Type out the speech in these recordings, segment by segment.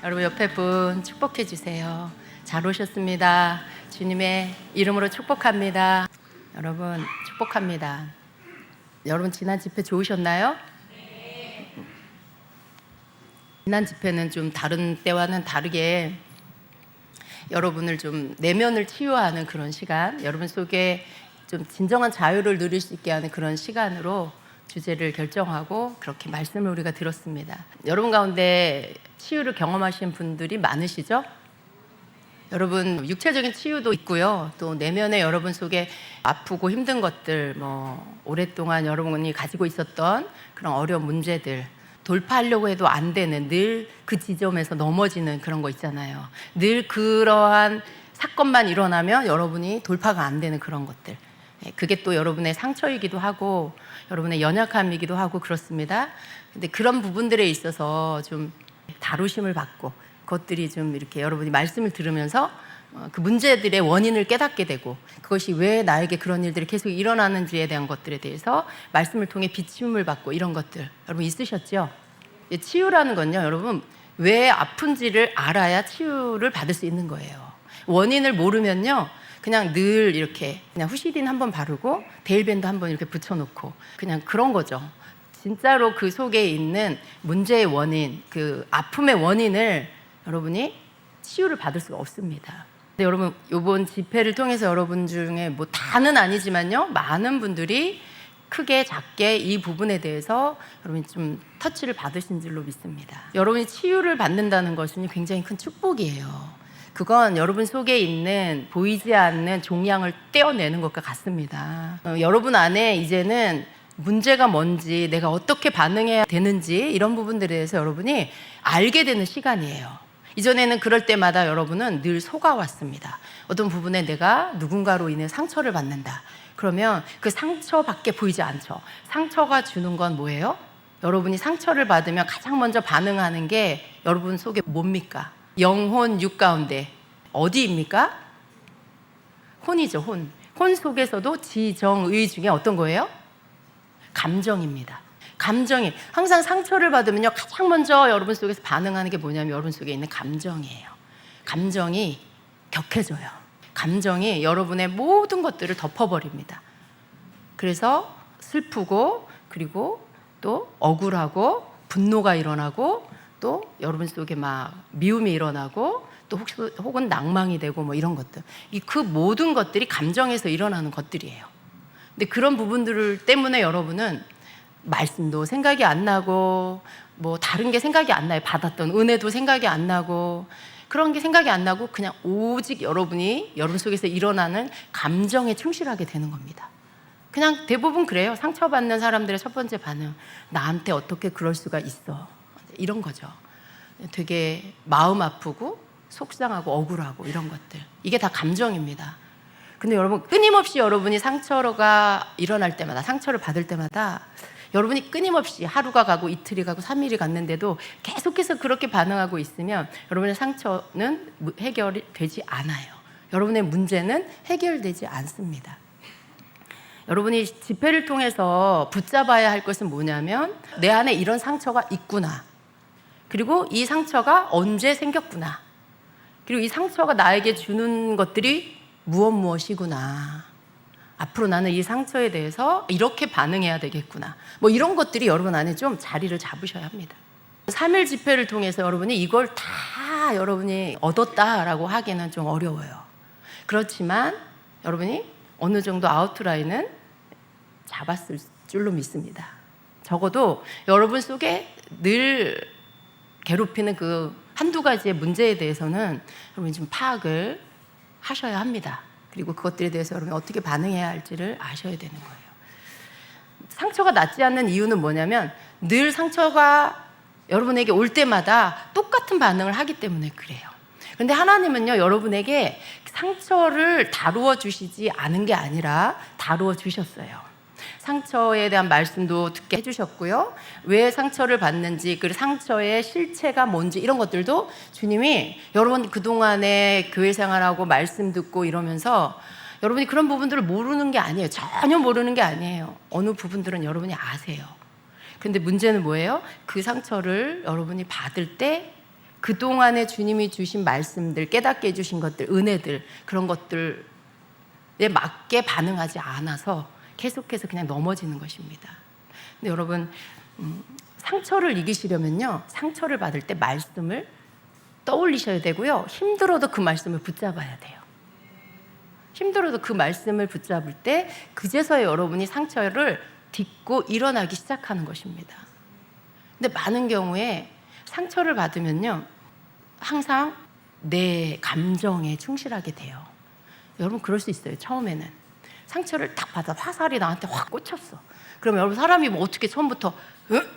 여러분 옆에 분 축복해 주세요. 잘 오셨습니다. 주님의 이름으로 축복합니다. 여러분 축복합니다. 여러분 지난 집회 좋으셨나요? 지난 집회는 좀 다른 때와는 다르게 여러분을 좀 내면을 치유하는 그런 시간, 여러분 속에 좀 진정한 자유를 누릴 수 있게 하는 그런 시간으로 주제를 결정하고 그렇게 말씀을 우리가 들었습니다. 여러분 가운데 치유를 경험하신 분들이 많으시죠? 여러분 육체적인 치유도 있고요. 또 내면에 여러분 속에 아프고 힘든 것들, 오랫동안 여러분이 가지고 있었던 그런 어려운 문제들, 돌파하려고 해도 안 되는, 늘 그 지점에서 넘어지는 그런 거 있잖아요. 늘 그러한 사건만 일어나면 여러분이 돌파가 안 되는 그런 것들, 그게 또 여러분의 상처이기도 하고 여러분의 연약함이기도 하고 그렇습니다. 근데 그런 부분들에 있어서 좀 다루심을 받고 그것들이 좀 이렇게 여러분이 말씀을 들으면서 그 문제들의 원인을 깨닫게 되고 그것이 왜 나에게 그런 일들이 계속 일어나는지에 대한 것들에 대해서 말씀을 통해 비침을 받고 이런 것들 여러분 있으셨죠? 치유라는 건요, 여러분 왜 아픈지를 알아야 치유를 받을 수 있는 거예요. 원인을 모르면요 그냥 늘 이렇게 그냥 후시딘 한번 바르고 데일밴드 한번 이렇게 붙여놓고 그냥 그런 거죠. 진짜로 그 속에 있는 문제의 원인, 그 아픔의 원인을 여러분이 치유를 받을 수가 없습니다. 근데 여러분 이번 집회를 통해서 여러분 중에 다는 아니지만요 많은 분들이 크게 작게 이 부분에 대해서 여러분이 좀 터치를 받으신 줄로 믿습니다. 여러분이 치유를 받는다는 것은 굉장히 큰 축복이에요. 그건 여러분 속에 있는 보이지 않는 종양을 떼어내는 것과 같습니다. 여러분 안에 이제는 문제가 뭔지, 내가 어떻게 반응해야 되는지 이런 부분들에 대해서 여러분이 알게 되는 시간이에요. 이전에는 그럴 때마다 여러분은 늘 속아왔습니다. 어떤 부분에 내가 누군가로 인해 상처를 받는다. 그러면 그 상처밖에 보이지 않죠. 상처가 주는 건 뭐예요? 여러분이 상처를 받으면 가장 먼저 반응하는 게 여러분 속에 뭡니까? 영혼 육 가운데 어디입니까? 혼이죠. 혼 속에서도 지정의 중에 어떤 거예요? 감정입니다. 감정이 항상 상처를 받으면요 가장 먼저 여러분 속에서 반응하는 게 뭐냐면 여러분 속에 있는 감정이에요. 감정이 격해져요. 감정이 여러분의 모든 것들을 덮어버립니다. 그래서 슬프고 그리고 또 억울하고 분노가 일어나고 또 여러분 속에 막 미움이 일어나고 또 혹은 낭망이 되고 이런 것들, 그 모든 것들이 감정에서 일어나는 것들이에요. 근데 그런 부분들 때문에 여러분은 말씀도 생각이 안 나고 다른 게 생각이 안 나요. 받았던 은혜도 생각이 안 나고 그런 게 생각이 안 나고 그냥 오직 여러분이 여러분 속에서 일어나는 감정에 충실하게 되는 겁니다. 그냥 대부분 그래요. 상처받는 사람들의 첫 번째 반응, 나한테 어떻게 그럴 수가 있어, 이런 거죠. 되게 마음 아프고 속상하고 억울하고 이런 것들, 이게 다 감정입니다. 근데 여러분 끊임없이 여러분이 상처가 일어날 때마다, 상처를 받을 때마다 여러분이 끊임없이 하루가 가고 이틀이 가고 3일이 갔는데도 계속해서 그렇게 반응하고 있으면 여러분의 상처는 해결이 되지 않아요. 여러분의 문제는 해결되지 않습니다. 여러분이 집회를 통해서 붙잡아야 할 것은 뭐냐면 내 안에 이런 상처가 있구나, 그리고 이 상처가 언제 생겼구나, 그리고 이 상처가 나에게 주는 것들이 무엇이구나, 앞으로 나는 이 상처에 대해서 이렇게 반응해야 되겠구나, 이런 것들이 여러분 안에 좀 자리를 잡으셔야 합니다. 3일 집회를 통해서 여러분이 이걸 다 여러분이 얻었다라고 하기는 좀 어려워요. 그렇지만 여러분이 어느 정도 아웃라인은 잡았을 줄로 믿습니다. 적어도 여러분 속에 늘 괴롭히는 그 한두 가지의 문제에 대해서는 여러분이 좀 파악을 하셔야 합니다. 그리고 그것들에 대해서 여러분이 어떻게 반응해야 할지를 아셔야 되는 거예요. 상처가 낫지 않는 이유는 뭐냐면 늘 상처가 여러분에게 올 때마다 똑같은 반응을 하기 때문에 그래요. 그런데 하나님은요 여러분에게 상처를 다루어 주시지 않은 게 아니라 다루어 주셨어요. 상처에 대한 말씀도 듣게 해주셨고요, 왜 상처를 받는지, 그 상처의 실체가 뭔지 이런 것들도 주님이 여러분 그동안에 교회 생활하고 말씀 듣고 이러면서 여러분이 그런 부분들을 모르는 게 아니에요. 전혀 모르는 게 아니에요. 어느 부분들은 여러분이 아세요. 근데 문제는 뭐예요? 그 상처를 여러분이 받을 때 그동안에 주님이 주신 말씀들, 깨닫게 해주신 것들, 은혜들, 그런 것들에 맞게 반응하지 않아서 계속해서 그냥 넘어지는 것입니다. 근데 여러분, 상처를 이기시려면요, 상처를 받을 때 말씀을 떠올리셔야 되고요, 힘들어도 그 말씀을 붙잡아야 돼요. 힘들어도 그 말씀을 붙잡을 때 그제서야 여러분이 상처를 딛고 일어나기 시작하는 것입니다. 근데 많은 경우에 상처를 받으면요, 항상 내 감정에 충실하게 돼요. 여러분 그럴 수 있어요. 처음에는 상처를 딱 받아, 화살이 나한테 확 꽂혔어. 그러면 여러분, 사람이 뭐 어떻게 처음부터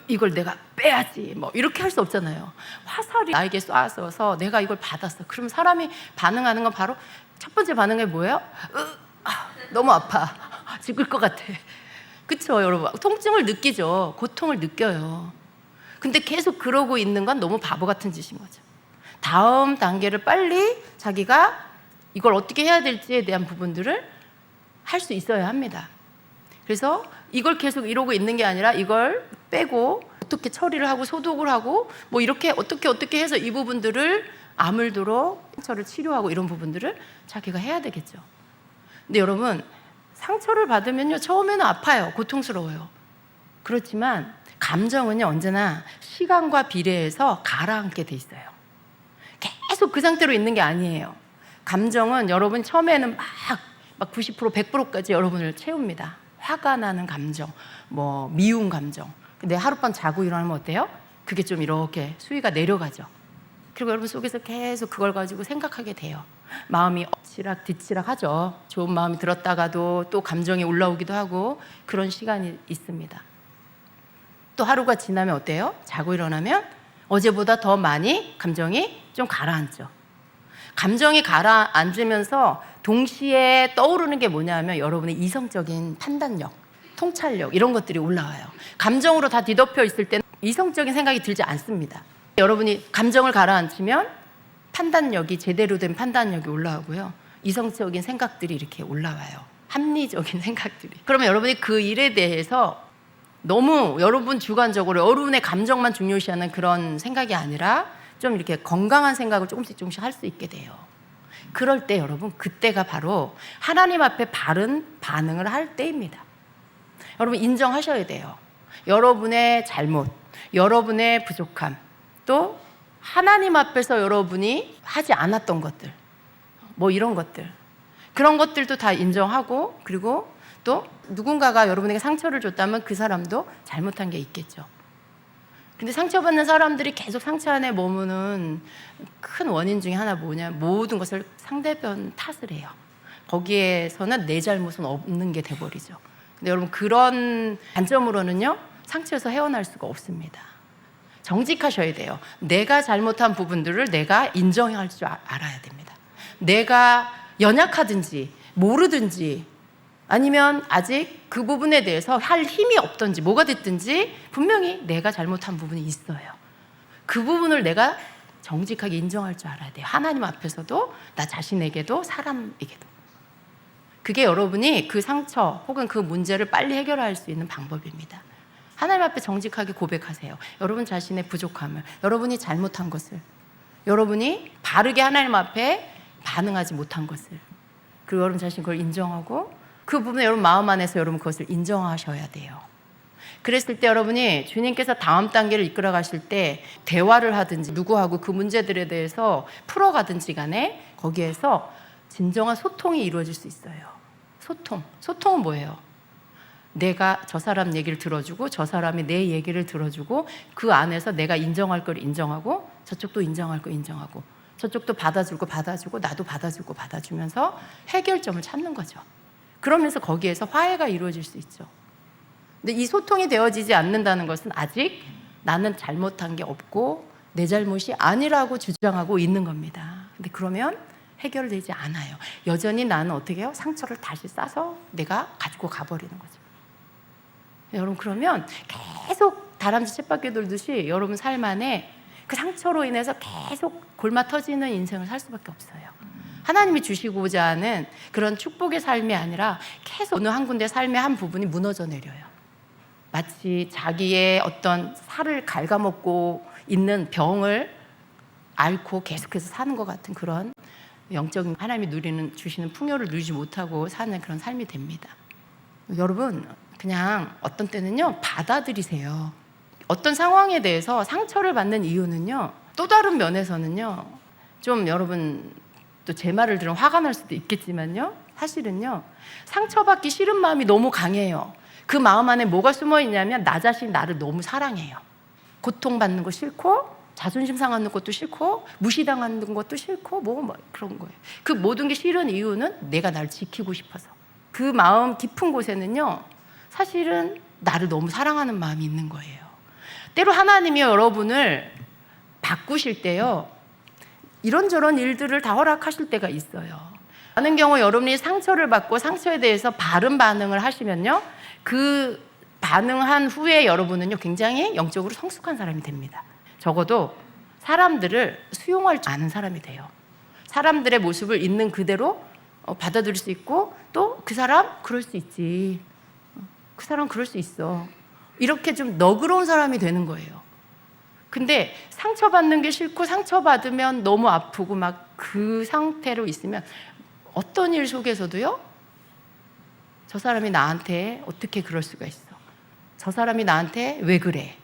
이걸 내가 빼야지 뭐 이렇게 할 수 없잖아요. 화살이 나에게 쏴서 내가 이걸 받았어. 그럼 사람이 반응하는 건 바로 첫 번째 반응이 뭐예요? 너무 아파. 죽을 것 같아. 그쵸 여러분? 통증을 느끼죠. 고통을 느껴요. 근데 계속 그러고 있는 건 너무 바보 같은 짓인 거죠. 다음 단계를 빨리 자기가 이걸 어떻게 해야 될지에 대한 부분들을 할 수 있어야 합니다. 그래서 이걸 계속 이러고 있는 게 아니라 이걸 빼고 어떻게 처리를 하고 소독을 하고 뭐 이렇게 어떻게 해서 이 부분들을 아물도록 상처를 치료하고 이런 부분들을 자기가 해야 되겠죠. 근데 여러분, 상처를 받으면요, 처음에는 아파요. 고통스러워요. 그렇지만 감정은요, 언제나 시간과 비례해서 가라앉게 돼 있어요. 계속 그 상태로 있는 게 아니에요. 감정은 여러분 처음에는 막 90%, 100%까지 여러분을 채웁니다. 화가 나는 감정, 뭐 미운 감정. 근데 하룻밤 자고 일어나면 어때요? 그게 좀 이렇게 수위가 내려가죠. 그리고 여러분 속에서 계속 그걸 가지고 생각하게 돼요. 마음이 엎치락 뒤치락 하죠. 좋은 마음이 들었다가도 또 감정이 올라오기도 하고 그런 시간이 있습니다. 또 하루가 지나면 어때요? 자고 일어나면 어제보다 더 많이 감정이 좀 가라앉죠. 감정이 가라앉으면서 동시에 떠오르는 게 뭐냐면 여러분의 이성적인 판단력, 통찰력 이런 것들이 올라와요. 감정으로 다 뒤덮여 있을 때는 이성적인 생각이 들지 않습니다. 여러분이 감정을 가라앉히면 판단력이, 제대로 된 판단력이 올라오고요, 이성적인 생각들이 이렇게 올라와요. 합리적인 생각들이. 그러면 여러분이 그 일에 대해서 너무 여러분 주관적으로 여러분의 감정만 중요시하는 그런 생각이 아니라 좀 이렇게 건강한 생각을 조금씩 할 수 있게 돼요. 그럴 때 여러분, 그때가 바로 하나님 앞에 바른 반응을 할 때입니다. 여러분 인정하셔야 돼요. 여러분의 잘못, 여러분의 부족함, 또 하나님 앞에서 여러분이 하지 않았던 것들, 뭐 이런 것들, 그런 것들도 다 인정하고, 그리고 또 누군가가 여러분에게 상처를 줬다면 그 사람도 잘못한 게 있겠죠. 근데 상처받는 사람들이 계속 상처 안에 머무는 큰 원인 중에 하나 뭐냐, 모든 것을 상대편 탓을 해요. 거기에서는 내 잘못은 없는 게 돼버리죠. 근데 여러분, 그런 관점으로는요, 상처에서 헤어날 수가 없습니다. 정직하셔야 돼요. 내가 잘못한 부분들을 내가 인정할 줄 알아야 됩니다. 내가 연약하든지 모르든지 아니면 아직 그 부분에 대해서 할 힘이 없든지 뭐가 됐든지 분명히 내가 잘못한 부분이 있어요. 그 부분을 내가 정직하게 인정할 줄 알아야 돼요. 하나님 앞에서도, 나 자신에게도, 사람에게도. 그게 여러분이 그 상처 혹은 그 문제를 빨리 해결할 수 있는 방법입니다. 하나님 앞에 정직하게 고백하세요. 여러분 자신의 부족함을, 여러분이 잘못한 것을, 여러분이 바르게 하나님 앞에 반응하지 못한 것을, 그리고 여러분 자신 그걸 인정하고 그 부분에 여러분 마음 안에서 여러분 그것을 인정하셔야 돼요. 그랬을 때 여러분이 주님께서 다음 단계를 이끌어 가실 때 대화를 하든지 누구하고 그 문제들에 대해서 풀어가든지 간에 거기에서 진정한 소통이 이루어질 수 있어요. 소통은 뭐예요? 내가 저 사람 얘기를 들어주고 저 사람이 내 얘기를 들어주고 그 안에서 내가 인정할 걸 인정하고 저쪽도 인정할 걸 인정하고 저쪽도 받아주고 나도 받아주고 받아주면서 해결점을 찾는 거죠. 그러면서 거기에서 화해가 이루어질 수 있죠. 근데 이 소통이 되어지지 않는다는 것은 아직 나는 잘못한 게 없고 내 잘못이 아니라고 주장하고 있는 겁니다. 근데 그러면 해결되지 않아요. 여전히 나는 어떻게 해요? 상처를 다시 싸서 내가 가지고 가버리는 거죠. 여러분, 그러면 계속 다람쥐 쳇바퀴 돌듯이 여러분 삶 안에 그 상처로 인해서 계속 골마 터지는 인생을 살 수밖에 없어요. 하나님이 주시고자 하는 그런 축복의 삶이 아니라 계속 어느 한 군데 삶의 한 부분이 무너져 내려요. 마치 자기의 어떤 살을 갉아먹고 있는 병을 앓고 계속해서 사는 것 같은 그런 영적인 하나님이 주시는 풍요를 누리지 못하고 사는 그런 삶이 됩니다. 여러분, 그냥 어떤 때는요, 받아들이세요. 어떤 상황에 대해서 상처를 받는 이유는요, 또 다른 면에서는요, 좀 여러분 또 제 말을 들으면 화가 날 수도 있겠지만요, 사실은요, 상처받기 싫은 마음이 너무 강해요. 그 마음 안에 뭐가 숨어 있냐면 나 자신 나를 너무 사랑해요. 고통받는 거 싫고, 자존심 상하는 것도 싫고, 무시당하는 것도 싫고, 뭐 그런 거예요. 그 모든 게 싫은 이유는 내가 나를 지키고 싶어서. 그 마음 깊은 곳에는요, 사실은 나를 너무 사랑하는 마음이 있는 거예요. 때로 하나님이 여러분을 바꾸실 때요, 이런저런 일들을 다 허락하실 때가 있어요. 많은 경우 여러분이 상처를 받고 상처에 대해서 바른 반응을 하시면요, 그 반응한 후에 여러분은요, 굉장히 영적으로 성숙한 사람이 됩니다. 적어도 사람들을 수용할 줄 아는 사람이 돼요. 사람들의 모습을 있는 그대로 받아들일 수 있고, 또 그 사람 그럴 수 있지, 그 사람 그럴 수 있어, 이렇게 좀 너그러운 사람이 되는 거예요. 근데 상처받는 게 싫고 상처받으면 너무 아프고 막 그 상태로 있으면 어떤 일 속에서도요, 저 사람이 나한테 어떻게 그럴 수가 있어, 저 사람이 나한테 왜 그래,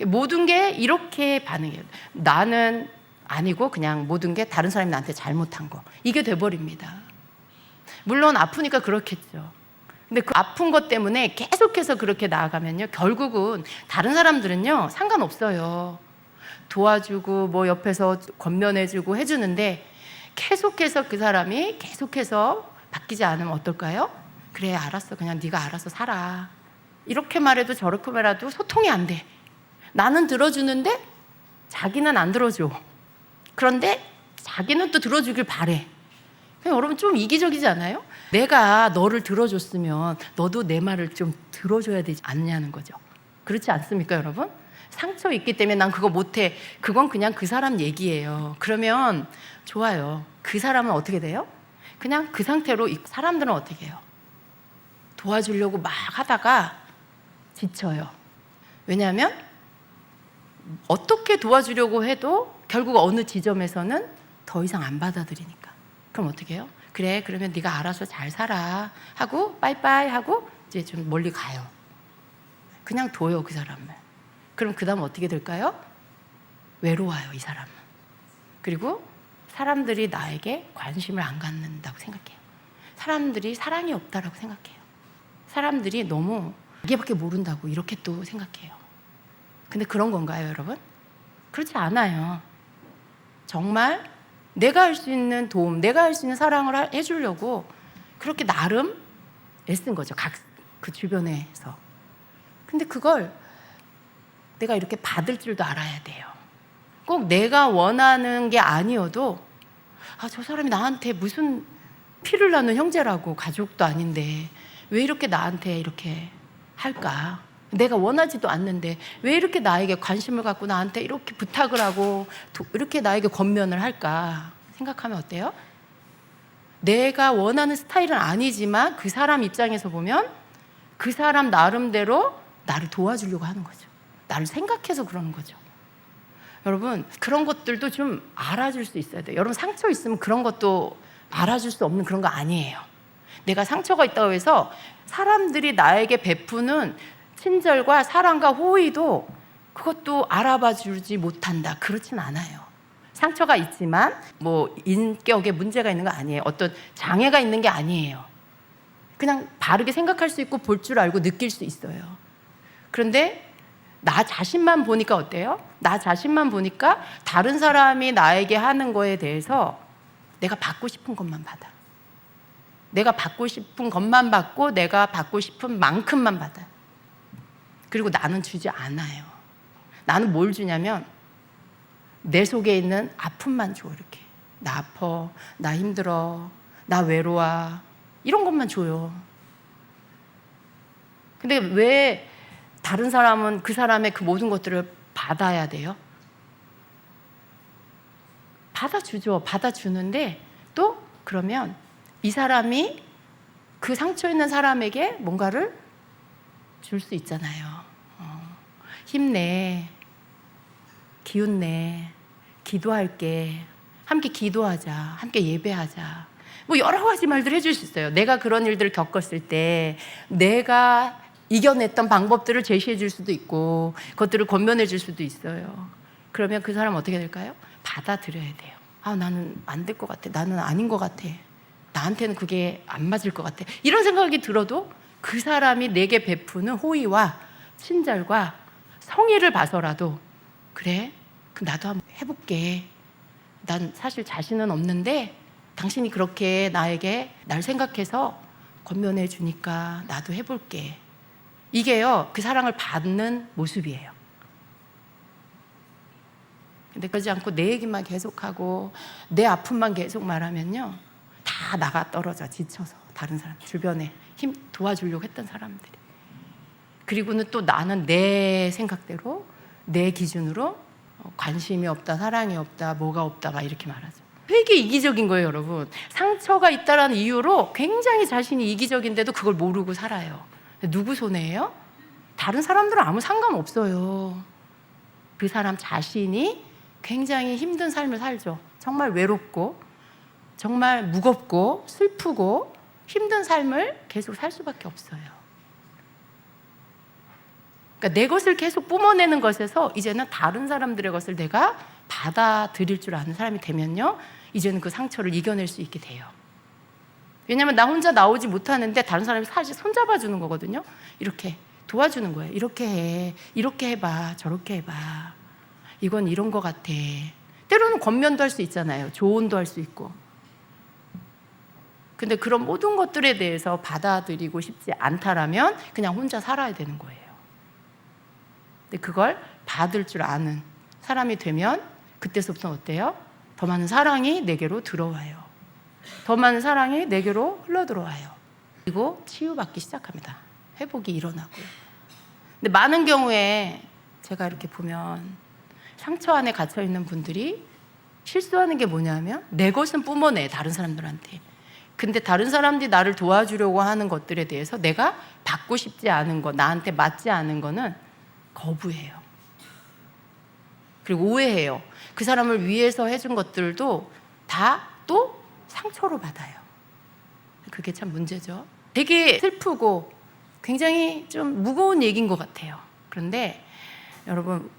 모든 게 이렇게 반응해요. 나는 아니고 그냥 모든 게 다른 사람이 나한테 잘못한 거, 이게 돼버립니다. 물론 아프니까 그렇겠죠. 근데 그 아픈 것 때문에 계속해서 그렇게 나아가면요, 결국은 다른 사람들은요, 상관없어요. 도와주고 뭐 옆에서 권면해주고 해주는데 계속해서 그 사람이 계속해서 바뀌지 않으면 어떨까요? 그래, 알았어, 그냥 네가 알아서 살아, 이렇게 말해도 저렇게 말해도 소통이 안 돼. 나는 들어주는데 자기는 안 들어줘. 그런데 자기는 또 들어주길 바래. 여러분, 좀 이기적이지 않아요? 내가 너를 들어줬으면 너도 내 말을 좀 들어줘야 되지 않냐는 거죠. 그렇지 않습니까, 여러분? 상처 있기 때문에 난 그거 못해, 그건 그냥 그 사람 얘기예요. 그러면 좋아요. 그 사람은 어떻게 돼요? 그냥 그 상태로. 사람들은 어떻게 해요? 도와주려고 막 하다가 지쳐요. 왜냐하면 어떻게 도와주려고 해도 결국 어느 지점에서는 더 이상 안 받아들이니까. 그럼 어떻게 해요? 그래, 그러면 네가 알아서 잘 살아 하고 빠이빠이 하고 이제 좀 멀리 가요. 그냥 둬요, 그 사람을. 그럼 그 다음 어떻게 될까요? 외로워요, 이 사람은. 그리고 사람들이 나에게 관심을 안 갖는다고 생각해요. 사람들이 사랑이 없다라고 생각해요. 사람들이 너무 자기밖에 모른다고 이렇게 또 생각해요. 근데 그런 건가요, 여러분? 그렇지 않아요. 정말 내가 할 수 있는 도움, 내가 할 수 있는 사랑을 해주려고 그렇게 나름 애쓴 거죠, 그 주변에서. 근데 그걸 내가 이렇게 받을 줄도 알아야 돼요. 꼭 내가 원하는 게 아니어도, 저 사람이 나한테 무슨 피를 나눈 형제라고, 가족도 아닌데 왜 이렇게 나한테 이렇게 할까? 내가 원하지도 않는데 왜 이렇게 나에게 관심을 갖고 나한테 이렇게 부탁을 하고 이렇게 나에게 권면을 할까 생각하면 어때요? 내가 원하는 스타일은 아니지만 그 사람 입장에서 보면 그 사람 나름대로 나를 도와주려고 하는 거죠. 나를 생각해서 그러는 거죠. 여러분, 그런 것들도 좀 알아줄 수 있어야 돼요. 여러분, 상처 있으면 그런 것도 알아줄 수 없는 그런 거 아니에요. 내가 상처가 있다고 해서 사람들이 나에게 베푸는 친절과 사랑과 호의도 그것도 알아봐 주지 못한다, 그렇진 않아요. 상처가 있지만 뭐 인격에 문제가 있는 거 아니에요. 어떤 장애가 있는 게 아니에요. 그냥 바르게 생각할 수 있고 볼 줄 알고 느낄 수 있어요. 그런데 나 자신만 보니까 어때요? 나 자신만 보니까 다른 사람이 나에게 하는 거에 대해서 내가 받고 싶은 것만 받아. 내가 받고 싶은 것만 받고 내가 받고 싶은 만큼만 받아요. 그리고 나는 주지 않아요. 나는 뭘 주냐면 내 속에 있는 아픔만 줘. 이렇게 나 아파, 나 힘들어, 나 외로워, 이런 것만 줘요. 근데 왜 다른 사람은 그 사람의 그 모든 것들을 받아야 돼요? 받아주죠. 받아주는데 또 그러면 이 사람이 그 상처 있는 사람에게 뭔가를 줄 수 있잖아요. 힘내, 기운 내, 기도할게, 함께 기도하자, 함께 예배하자, 뭐 여러 가지 말들 해줄 수 있어요. 내가 그런 일들을 겪었을 때 내가 이겨냈던 방법들을 제시해 줄 수도 있고 그것들을 권면해 줄 수도 있어요. 그러면 그 사람 어떻게 될까요? 받아들여야 돼요. 아, 나는 안 될 것 같아, 나는 아닌 것 같아, 나한테는 그게 안 맞을 것 같아, 이런 생각이 들어도 그 사람이 내게 베푸는 호의와 친절과 성의를 봐서라도 그래, 나도 한번 해볼게, 난 사실 자신은 없는데 당신이 그렇게 나에게 날 생각해서 권면해 주니까 나도 해볼게, 이게요 그 사랑을 받는 모습이에요. 근데 그러지 않고 내 얘기만 계속하고 내 아픔만 계속 말하면요 다 나가 떨어져, 지쳐서. 다른 사람 주변에 힘 도와주려고 했던 사람들이. 그리고는 또 나는 내 생각대로 내 기준으로 관심이 없다, 사랑이 없다, 뭐가 없다가 이렇게 말하죠. 되게 이기적인 거예요, 여러분. 상처가 있다라는 이유로 굉장히 자신이 이기적인데도 그걸 모르고 살아요. 누구 손해예요? 다른 사람들은 아무 상관없어요. 그 사람 자신이 굉장히 힘든 삶을 살죠. 정말 외롭고 정말 무겁고 슬프고 힘든 삶을 계속 살 수밖에 없어요. 그러니까 내 것을 계속 뿜어내는 것에서 이제는 다른 사람들의 것을 내가 받아들일 줄 아는 사람이 되면요 이제는 그 상처를 이겨낼 수 있게 돼요. 왜냐하면 나 혼자 나오지 못하는데 다른 사람이 사실 손잡아 주는 거거든요. 이렇게 도와주는 거예요. 이렇게 해, 이렇게 해봐, 저렇게 해봐, 이건 이런 거 같아. 때로는 권면도 할 수 있잖아요. 조언도 할 수 있고. 근데 그런 모든 것들에 대해서 받아들이고 싶지 않다라면 그냥 혼자 살아야 되는 거예요. 근데 그걸 받을 줄 아는 사람이 되면 그때서부터 어때요? 더 많은 사랑이 내게로 들어와요. 더 많은 사랑이 내게로 흘러들어와요. 그리고 치유받기 시작합니다. 회복이 일어나고요. 근데 많은 경우에 제가 이렇게 보면 상처 안에 갇혀있는 분들이 실수하는 게 뭐냐면 내 것은 뿜어내, 다른 사람들한테. 근데 다른 사람들이 나를 도와주려고 하는 것들에 대해서 내가 받고 싶지 않은 거, 나한테 맞지 않은 거는 거부해요. 그리고 오해해요. 그 사람을 위해서 해준 것들도 다 또 상처로 받아요. 그게 참 문제죠. 되게 슬프고 굉장히 좀 무거운 얘기인 것 같아요. 그런데 여러분,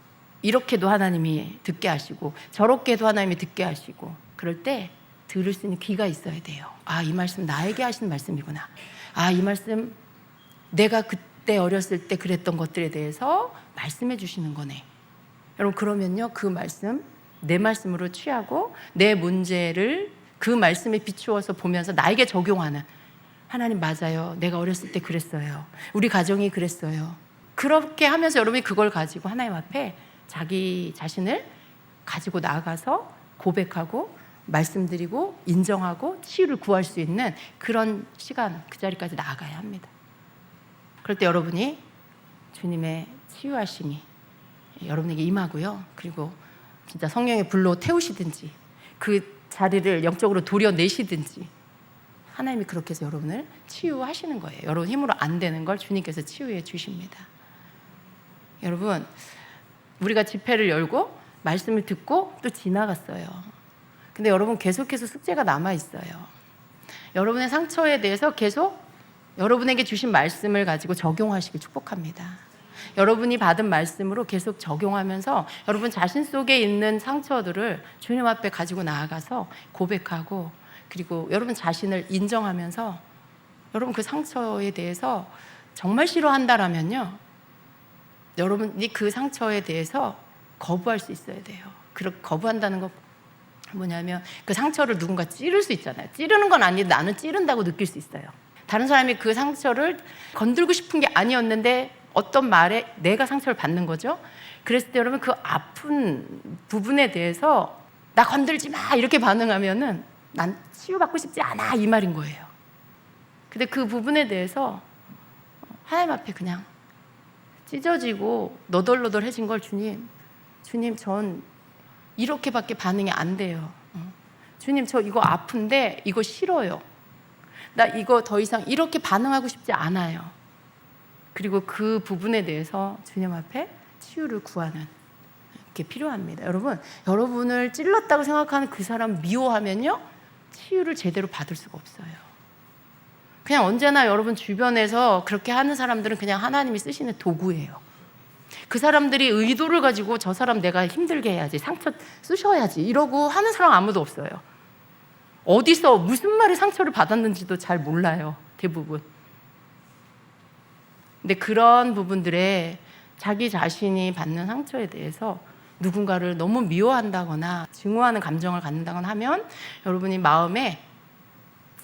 이렇게도 하나님이 듣게 하시고 저렇게도 하나님이 듣게 하시고, 그럴 때 들을 수 있는 귀가 있어야 돼요. 아, 이 말씀 나에게 하시는 말씀이구나. 아, 이 말씀 내가 그때 어렸을 때 그랬던 것들에 대해서 말씀해 주시는 거네. 여러분, 그러면요 그 말씀 내 말씀으로 취하고 내 문제를 그 말씀에 비추어서 보면서 나에게 적용하는, 하나님 맞아요, 내가 어렸을 때 그랬어요, 우리 가정이 그랬어요. 그렇게 하면서 여러분이 그걸 가지고 하나님 앞에 자기 자신을 가지고 나아가서 고백하고 말씀드리고 인정하고 치유를 구할 수 있는 그런 시간, 그 자리까지 나아가야 합니다. 그럴 때 여러분이 주님의 치유하심이 여러분에게 임하고요. 그리고 진짜 성령의 불로 태우시든지 그 자리를 영적으로 도려내시든지 하나님이 그렇게 해서 여러분을 치유하시는 거예요. 여러분 힘으로 안 되는 걸 주님께서 치유해 주십니다. 여러분, 우리가 집회를 열고 말씀을 듣고 또 지나갔어요. 근데 여러분 계속해서 숙제가 남아있어요. 여러분의 상처에 대해서 계속 여러분에게 주신 말씀을 가지고 적용하시길 축복합니다. 여러분이 받은 말씀으로 계속 적용하면서 여러분 자신 속에 있는 상처들을 주님 앞에 가지고 나아가서 고백하고, 그리고 여러분 자신을 인정하면서 여러분 그 상처에 대해서 정말 싫어한다라면요 여러분이 그 상처에 대해서 거부할 수 있어야 돼요. 거부한다는 건 뭐냐면 그 상처를 누군가 찌를 수 있잖아요. 찌르는 건 아닌데 나는 찌른다고 느낄 수 있어요. 다른 사람이 그 상처를 건들고 싶은 게 아니었는데 어떤 말에 내가 상처를 받는 거죠. 그랬을 때 여러분 그 아픈 부분에 대해서 나 건들지 마 이렇게 반응하면은 난 치유받고 싶지 않아 이 말인 거예요. 근데 그 부분에 대해서 하나님 앞에 그냥 찢어지고 너덜너덜해진 걸 주님 전 이렇게밖에 반응이 안 돼요. 주님 저 이거 아픈데 이거 싫어요. 나 이거 더 이상 이렇게 반응하고 싶지 않아요. 그리고 그 부분에 대해서 주님 앞에 치유를 구하는 그렇게 필요합니다. 여러분, 여러분을 찔렀다고 생각하는 그 사람 미워하면요, 치유를 제대로 받을 수가 없어요. 그냥 언제나 여러분 주변에서 그렇게 하는 사람들은 그냥 하나님이 쓰시는 도구예요. 그 사람들이 의도를 가지고 저 사람 내가 힘들게 해야지, 상처 쑤셔야지 이러고 하는 사람 아무도 없어요. 어디서 무슨 말에 상처를 받았는지도 잘 몰라요, 대부분. 근데 그런 부분들에 자기 자신이 받는 상처에 대해서 누군가를 너무 미워한다거나 증오하는 감정을 갖는다거나 하면 여러분이 마음에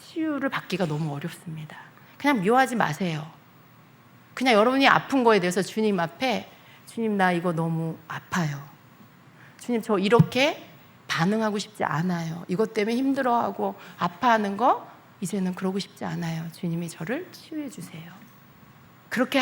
치유를 받기가 너무 어렵습니다. 그냥 미워하지 마세요. 그냥 여러분이 아픈 거에 대해서 주님 앞에, 주님 나 이거 너무 아파요. 주님 저 이렇게 반응하고 싶지 않아요. 이것 때문에 힘들어하고 아파하는 거 이제는 그러고 싶지 않아요. 주님이 저를 치유해 주세요. 그렇게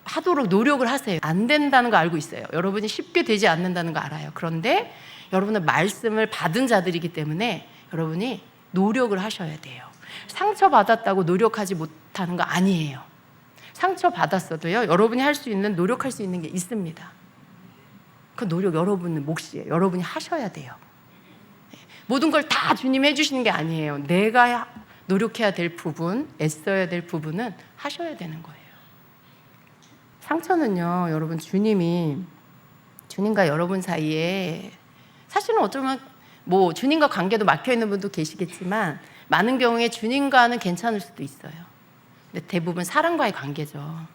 하도록 노력을 하세요. 안 된다는 거 알고 있어요. 여러분이 쉽게 되지 않는다는 거 알아요. 그런데 여러분은 말씀을 받은 자들이기 때문에 여러분이 노력을 하셔야 돼요. 상처받았다고 노력하지 못하는 거 아니에요. 상처받았어도요, 여러분이 할 수 있는, 노력할 수 있는 게 있습니다. 그 노력 여러분의 몫이에요. 여러분이 하셔야 돼요. 모든 걸 다 주님 해주시는 게 아니에요. 내가 노력해야 될 부분, 애써야 될 부분은 하셔야 되는 거예요. 상처는요, 여러분 주님과 여러분 사이에 사실은 어쩌면 뭐 주님과 관계도 막혀 있는 분도 계시겠지만 많은 경우에 주님과는 괜찮을 수도 있어요. 근데 대부분 사람과의 관계죠.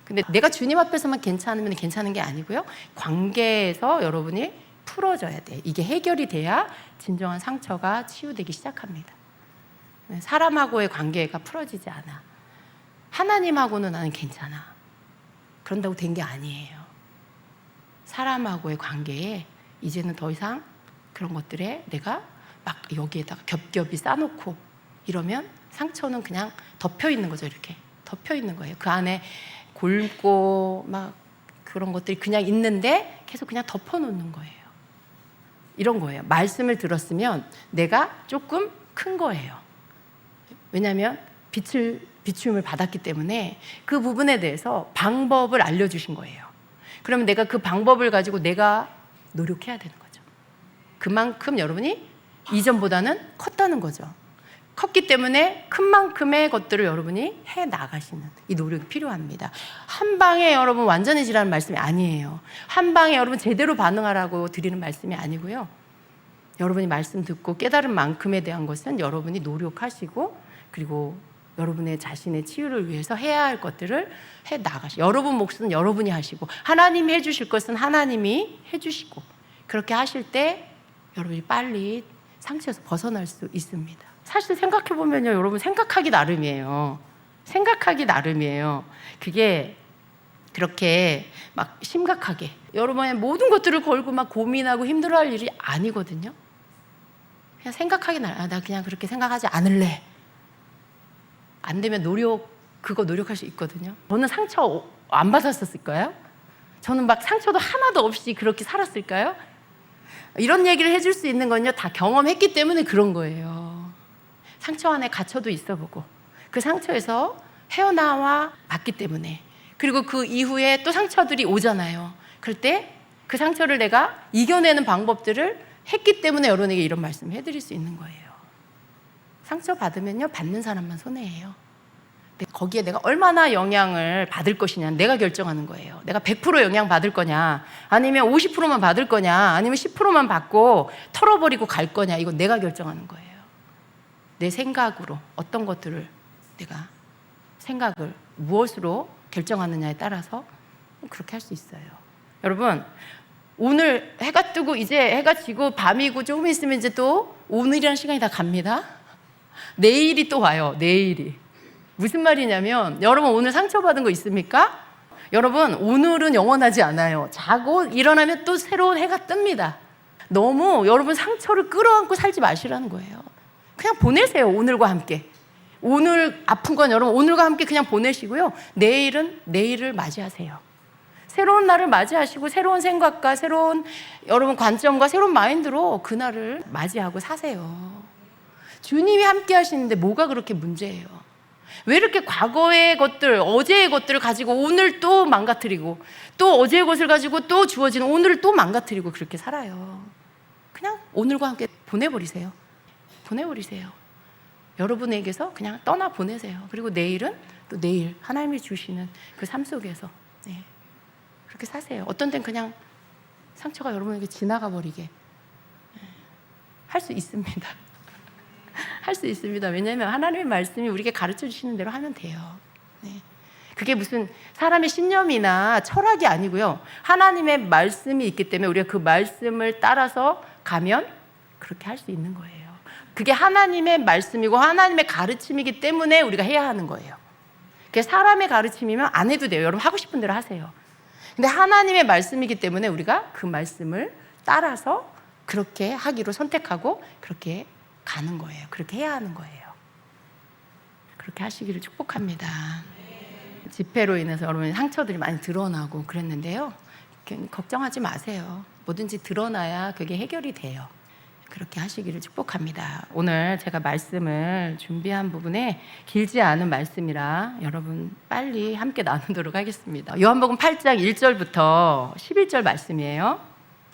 근데 내가 주님 앞에서만 괜찮으면 괜찮은 게 아니고요, 관계에서 여러분이 풀어져야 돼. 이게 해결이 돼야 진정한 상처가 치유되기 시작합니다. 사람하고의 관계가 풀어지지 않아. 하나님하고는 나는 괜찮아. 그런다고 된 게 아니에요. 사람하고의 관계에 이제는 더 이상 그런 것들에 내가 막 여기에다가 겹겹이 싸놓고 이러면 상처는 그냥 덮여 있는 거죠. 이렇게 덮여 있는 거예요. 그 안에 골고 막 그런 것들이 그냥 있는데 계속 그냥 덮어놓는 거예요. 이런 거예요. 말씀을 들었으면 내가 조금 큰 거예요. 왜냐하면 비추임을 받았기 때문에 그 부분에 대해서 방법을 알려주신 거예요. 그러면 내가 그 방법을 가지고 내가 노력해야 되는 거죠. 그만큼 여러분이 이전보다는 컸다는 거죠. 컸기 때문에 큰 만큼의 것들을 여러분이 해 나가시는 이 노력이 필요합니다. 한 방에 여러분 완전해지라는 말씀이 아니에요. 한 방에 여러분 제대로 반응하라고 드리는 말씀이 아니고요. 여러분이 말씀 듣고 깨달은 만큼에 대한 것은 여러분이 노력하시고, 그리고 여러분의 자신의 치유를 위해서 해야 할 것들을 해 나가시고, 여러분 몫은 여러분이 하시고 하나님이 해주실 것은 하나님이 해주시고, 그렇게 하실 때 여러분이 빨리 상처에서 벗어날 수 있습니다. 사실 생각해보면요, 여러분 생각하기 나름이에요. 생각하기 나름이에요. 그게 그렇게 막 심각하게 여러분의 모든 것들을 걸고 막 고민하고 힘들어할 일이 아니거든요. 그냥 생각하기 나름. 나 그냥 그렇게 생각하지 않을래. 안 되면 그거 노력할 수 있거든요. 저는 상처 안 받았었을까요? 저는 막 상처도 하나도 없이 그렇게 살았을까요? 이런 얘기를 해줄 수 있는 건요, 다 경험했기 때문에 그런 거예요. 상처 안에 갇혀도 있어보고 그 상처에서 헤어나와 봤기 때문에, 그리고 그 이후에 또 상처들이 오잖아요. 그럴 때 그 상처를 내가 이겨내는 방법들을 했기 때문에 여러분에게 이런 말씀을 해드릴 수 있는 거예요. 상처 받으면요, 받는 사람만 손해예요. 거기에 내가 얼마나 영향을 받을 것이냐는 내가 결정하는 거예요. 내가 100% 영향 받을 거냐, 아니면 50%만 받을 거냐, 아니면 10%만 받고 털어버리고 갈 거냐, 이건 내가 결정하는 거예요. 내 생각으로 어떤 것들을 내가 생각을 무엇으로 결정하느냐에 따라서 그렇게 할 수 있어요. 여러분, 오늘 해가 뜨고 이제 해가 지고 밤이고 조금 있으면 이제 또 오늘이라는 시간이 다 갑니다. 내일이 또 와요. 내일이. 무슨 말이냐면, 여러분 오늘 상처받은 거 있습니까? 여러분 오늘은 영원하지 않아요. 자고 일어나면 또 새로운 해가 뜹니다. 너무 여러분 상처를 끌어안고 살지 마시라는 거예요. 그냥 보내세요. 오늘과 함께. 오늘 아픈 건 여러분 오늘과 함께 그냥 보내시고요. 내일은 내일을 맞이하세요. 새로운 날을 맞이하시고 새로운 생각과 새로운 여러분 관점과 새로운 마인드로 그날을 맞이하고 사세요. 주님이 함께 하시는데 뭐가 그렇게 문제예요? 왜 이렇게 과거의 것들, 어제의 것들을 가지고 오늘 또 망가뜨리고, 또 어제의 것을 가지고 또 주어지는 오늘을 또 망가뜨리고 그렇게 살아요. 그냥 오늘과 함께 보내버리세요. 보내버리세요. 여러분에게서 그냥 떠나보내세요. 그리고 내일은 또 내일 하나님이 주시는 그 삶 속에서 그렇게 사세요. 어떤 때는 그냥 상처가 여러분에게 지나가 버리게 할 수 있습니다. 할 수 있습니다. 왜냐하면 하나님의 말씀이 우리에게 가르쳐 주시는 대로 하면 돼요. 그게 무슨 사람의 신념이나 철학이 아니고요. 하나님의 말씀이 있기 때문에 우리가 그 말씀을 따라서 가면 그렇게 할 수 있는 거예요. 그게 하나님의 말씀이고 하나님의 가르침이기 때문에 우리가 해야 하는 거예요. 그게 사람의 가르침이면 안 해도 돼요. 여러분 하고 싶은 대로 하세요. 근데 하나님의 말씀이기 때문에 우리가 그 말씀을 따라서 그렇게 하기로 선택하고 그렇게 가는 거예요. 그렇게 해야 하는 거예요. 그렇게 하시기를 축복합니다. 집회로 인해서 여러분 상처들이 많이 드러나고 그랬는데요. 걱정하지 마세요. 뭐든지 드러나야 그게 해결이 돼요. 그렇게 하시기를 축복합니다. 오늘 제가 말씀을 준비한 부분에 길지 않은 말씀이라 여러분 빨리 함께 나누도록 하겠습니다. 요한복음 8장 1절부터 11절 말씀이에요.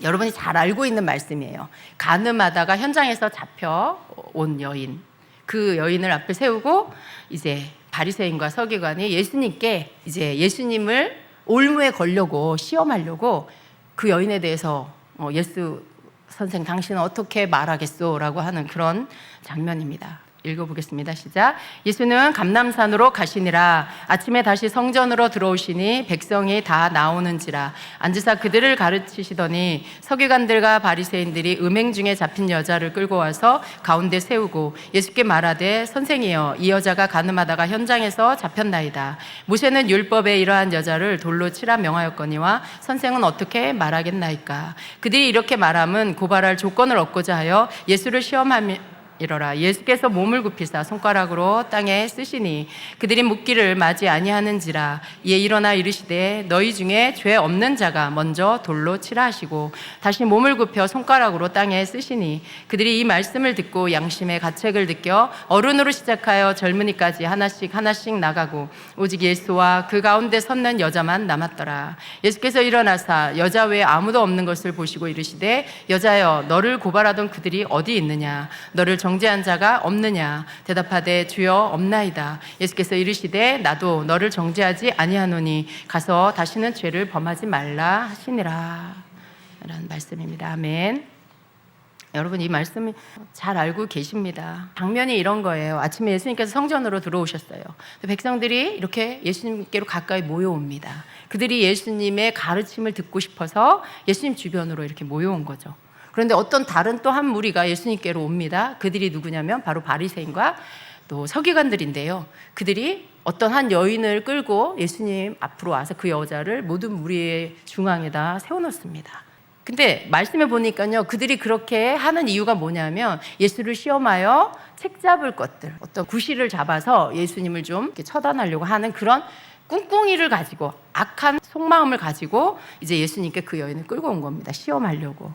여러분이 잘 알고 있는 말씀이에요. 간음하다가 현장에서 잡혀온 여인, 그 여인을 앞에 세우고 이제 바리새인과 서기관이 예수님께 이제 예수님을 올무에 걸려고 시험하려고 그 여인에 대해서 예수 선생 당신은 어떻게 말하겠소? 라고 하는 그런 장면입니다. 읽어보겠습니다. 시작. 예수는 감람산으로 가시니라. 아침에 다시 성전으로 들어오시니 백성이 다 나오는지라. 앉으사 그들을 가르치시더니 서기관들과 바리새인들이 음행 중에 잡힌 여자를 끌고 와서 가운데 세우고 예수께 말하되 선생이여 이 여자가 간음하다가 현장에서 잡혔나이다. 모세는 율법에 이러한 여자를 돌로 치라 명하였거니와 선생은 어떻게 말하겠나이까. 그들이 이렇게 말함은 고발할 조건을 얻고자 하여 예수를 시험하며 이러라. 예수께서 몸을 굽히사 손가락으로 땅에 쓰시니 그들이 묻기를 맞이 아니하는지라. 이에 일어나 이르시되 너희 중에 죄 없는 자가 먼저 돌로 치라 하시고 다시 몸을 굽혀 손가락으로 땅에 쓰시니 그들이 이 말씀을 듣고 양심의 가책을 느껴 어른으로 시작하여 젊은이까지 하나씩 나가고 오직 예수와 그 가운데 섰는 여자만 남았더라. 예수께서 일어나사 여자 외에 아무도 없는 것을 보시고 이르시되 여자여 너를 고발하던 그들이 어디 있느냐. 너를 정죄한 자가 없느냐. 대답하되 주여 없나이다. 예수께서 이르시되 나도 너를 정죄하지 아니하노니 가서 다시는 죄를 범하지 말라 하시니라. 라는 말씀입니다. 아멘. 여러분 이 말씀 잘 알고 계십니다. 장면이 이런 거예요. 아침에 예수님께서 성전으로 들어오셨어요. 백성들이 이렇게 예수님께로 가까이 모여옵니다. 그들이 예수님의 가르침을 듣고 싶어서 예수님 주변으로 이렇게 모여온 거죠. 그런데 어떤 다른 또 한 무리가 예수님께로 옵니다. 그들이 누구냐면 바로 바리새인과 또 서기관들인데요. 그들이 어떤 한 여인을 끌고 예수님 앞으로 와서 그 여자를 모든 무리의 중앙에다 세워놓습니다. 근데 말씀해 보니까요, 그들이 그렇게 하는 이유가 뭐냐면 예수를 시험하여 책 잡을 것들, 어떤 구실을 잡아서 예수님을 좀 이렇게 처단하려고 하는 그런 꿍꿍이를 가지고 악한 속마음을 가지고 이제 예수님께 그 여인을 끌고 온 겁니다. 시험하려고.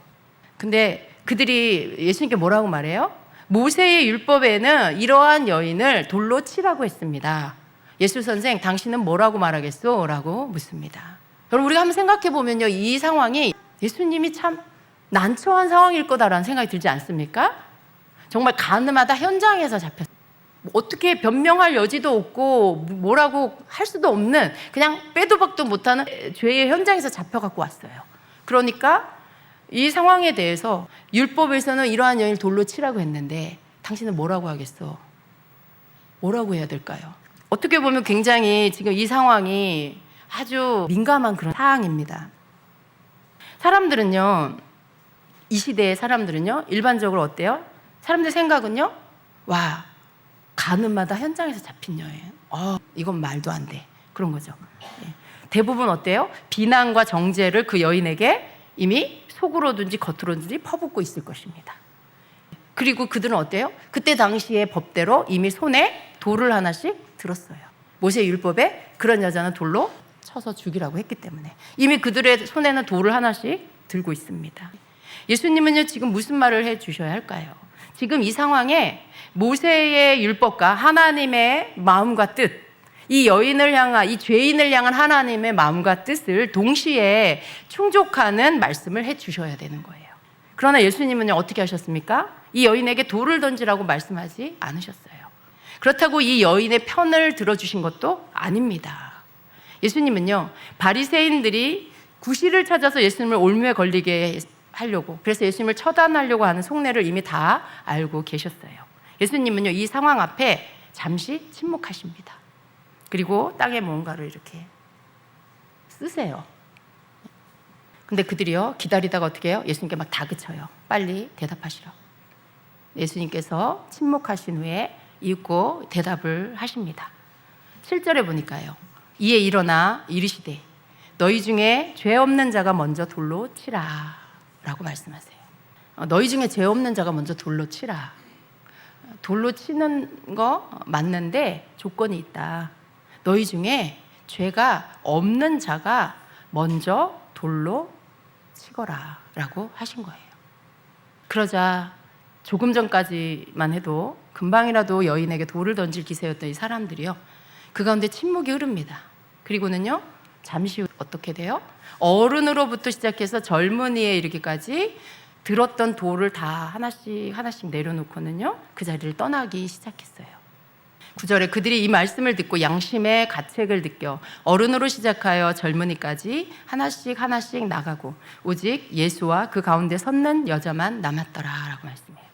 근데 그들이 예수님께 뭐라고 말해요? 모세의 율법에는 이러한 여인을 돌로 치라고 했습니다. 예수 선생, 당신은 뭐라고 말하겠소? 라고 묻습니다. 여러분, 우리가 한번 생각해 보면요, 이 상황이 예수님이 참 난처한 상황일 거다라는 생각이 들지 않습니까? 정말 간음하다 현장에서 잡혔어요. 어떻게 변명할 여지도 없고 뭐라고 할 수도 없는 그냥 빼도 박도 못하는 죄의 현장에서 잡혀갖고 왔어요. 그러니까 이 상황에 대해서 율법에서는 이러한 여인을 돌로 치라고 했는데 당신은 뭐라고 하겠어? 뭐라고 해야 될까요? 어떻게 보면 굉장히 지금 이 상황이 아주 민감한 그런 사항입니다. 사람들은요, 이 시대의 사람들은요, 일반적으로 어때요? 사람들 생각은요, 와, 간음마다 현장에서 잡힌 여인, 이건 말도 안 돼. 그런 거죠. 대부분 어때요? 비난과 정죄를 그 여인에게 이미 속으로든지 겉으로든지 퍼붓고 있을 것입니다. 그리고 그들은 어때요? 그때 당시의 법대로 이미 손에 돌을 하나씩 들었어요. 모세 율법에 그런 여자는 돌로 쳐서 죽이라고 했기 때문에 이미 그들의 손에는 돌을 하나씩 들고 있습니다. 예수님은요, 지금 무슨 말을 해 주셔야 할까요? 지금 이 상황에 모세의 율법과 하나님의 마음과 뜻, 이 여인을 향한, 이 죄인을 향한 하나님의 마음과 뜻을 동시에 충족하는 말씀을 해 주셔야 되는 거예요. 그러나 예수님은요, 어떻게 하셨습니까? 이 여인에게 돌을 던지라고 말씀하지 않으셨어요. 그렇다고 이 여인의 편을 들어주신 것도 아닙니다. 예수님은요, 바리새인들이 구실을 찾아서 예수님을 올무에 걸리게 하려고, 그래서 예수님을 처단하려고 하는 속내를 이미 다 알고 계셨어요. 예수님은요, 이 상황 앞에 잠시 침묵하십니다. 그리고 땅에 뭔가를 이렇게 쓰세요. 근데 그들이요, 기다리다가 어떻게 해요? 예수님께 막 다그쳐요. 빨리 대답하시라. 예수님께서 침묵하신 후에 읽고 대답을 하십니다. 7절에 보니까요, 이에 일어나 이르시되 너희 중에 죄 없는 자가 먼저 돌로 치라 라고 말씀하세요. 너희 중에 죄 없는 자가 먼저 돌로 치라. 돌로 치는 거 맞는데 조건이 있다. 너희 중에 죄가 없는 자가 먼저 돌로 치거라 라고 하신 거예요. 그러자 조금 전까지만 해도 금방이라도 여인에게 돌을 던질 기세였던 이 사람들이요, 그 가운데 침묵이 흐릅니다. 그리고는요, 잠시 후 어떻게 돼요? 어른으로부터 시작해서 젊은이에 이르기까지 들었던 돌을 다 하나씩 내려놓고는요, 그 자리를 떠나기 시작했어요. 9절에 그들이 이 말씀을 듣고 양심의 가책을 느껴 어른으로 시작하여 젊은이까지 하나씩 나가고 오직 예수와 그 가운데 섰는 여자만 남았더라 라고 말씀해요.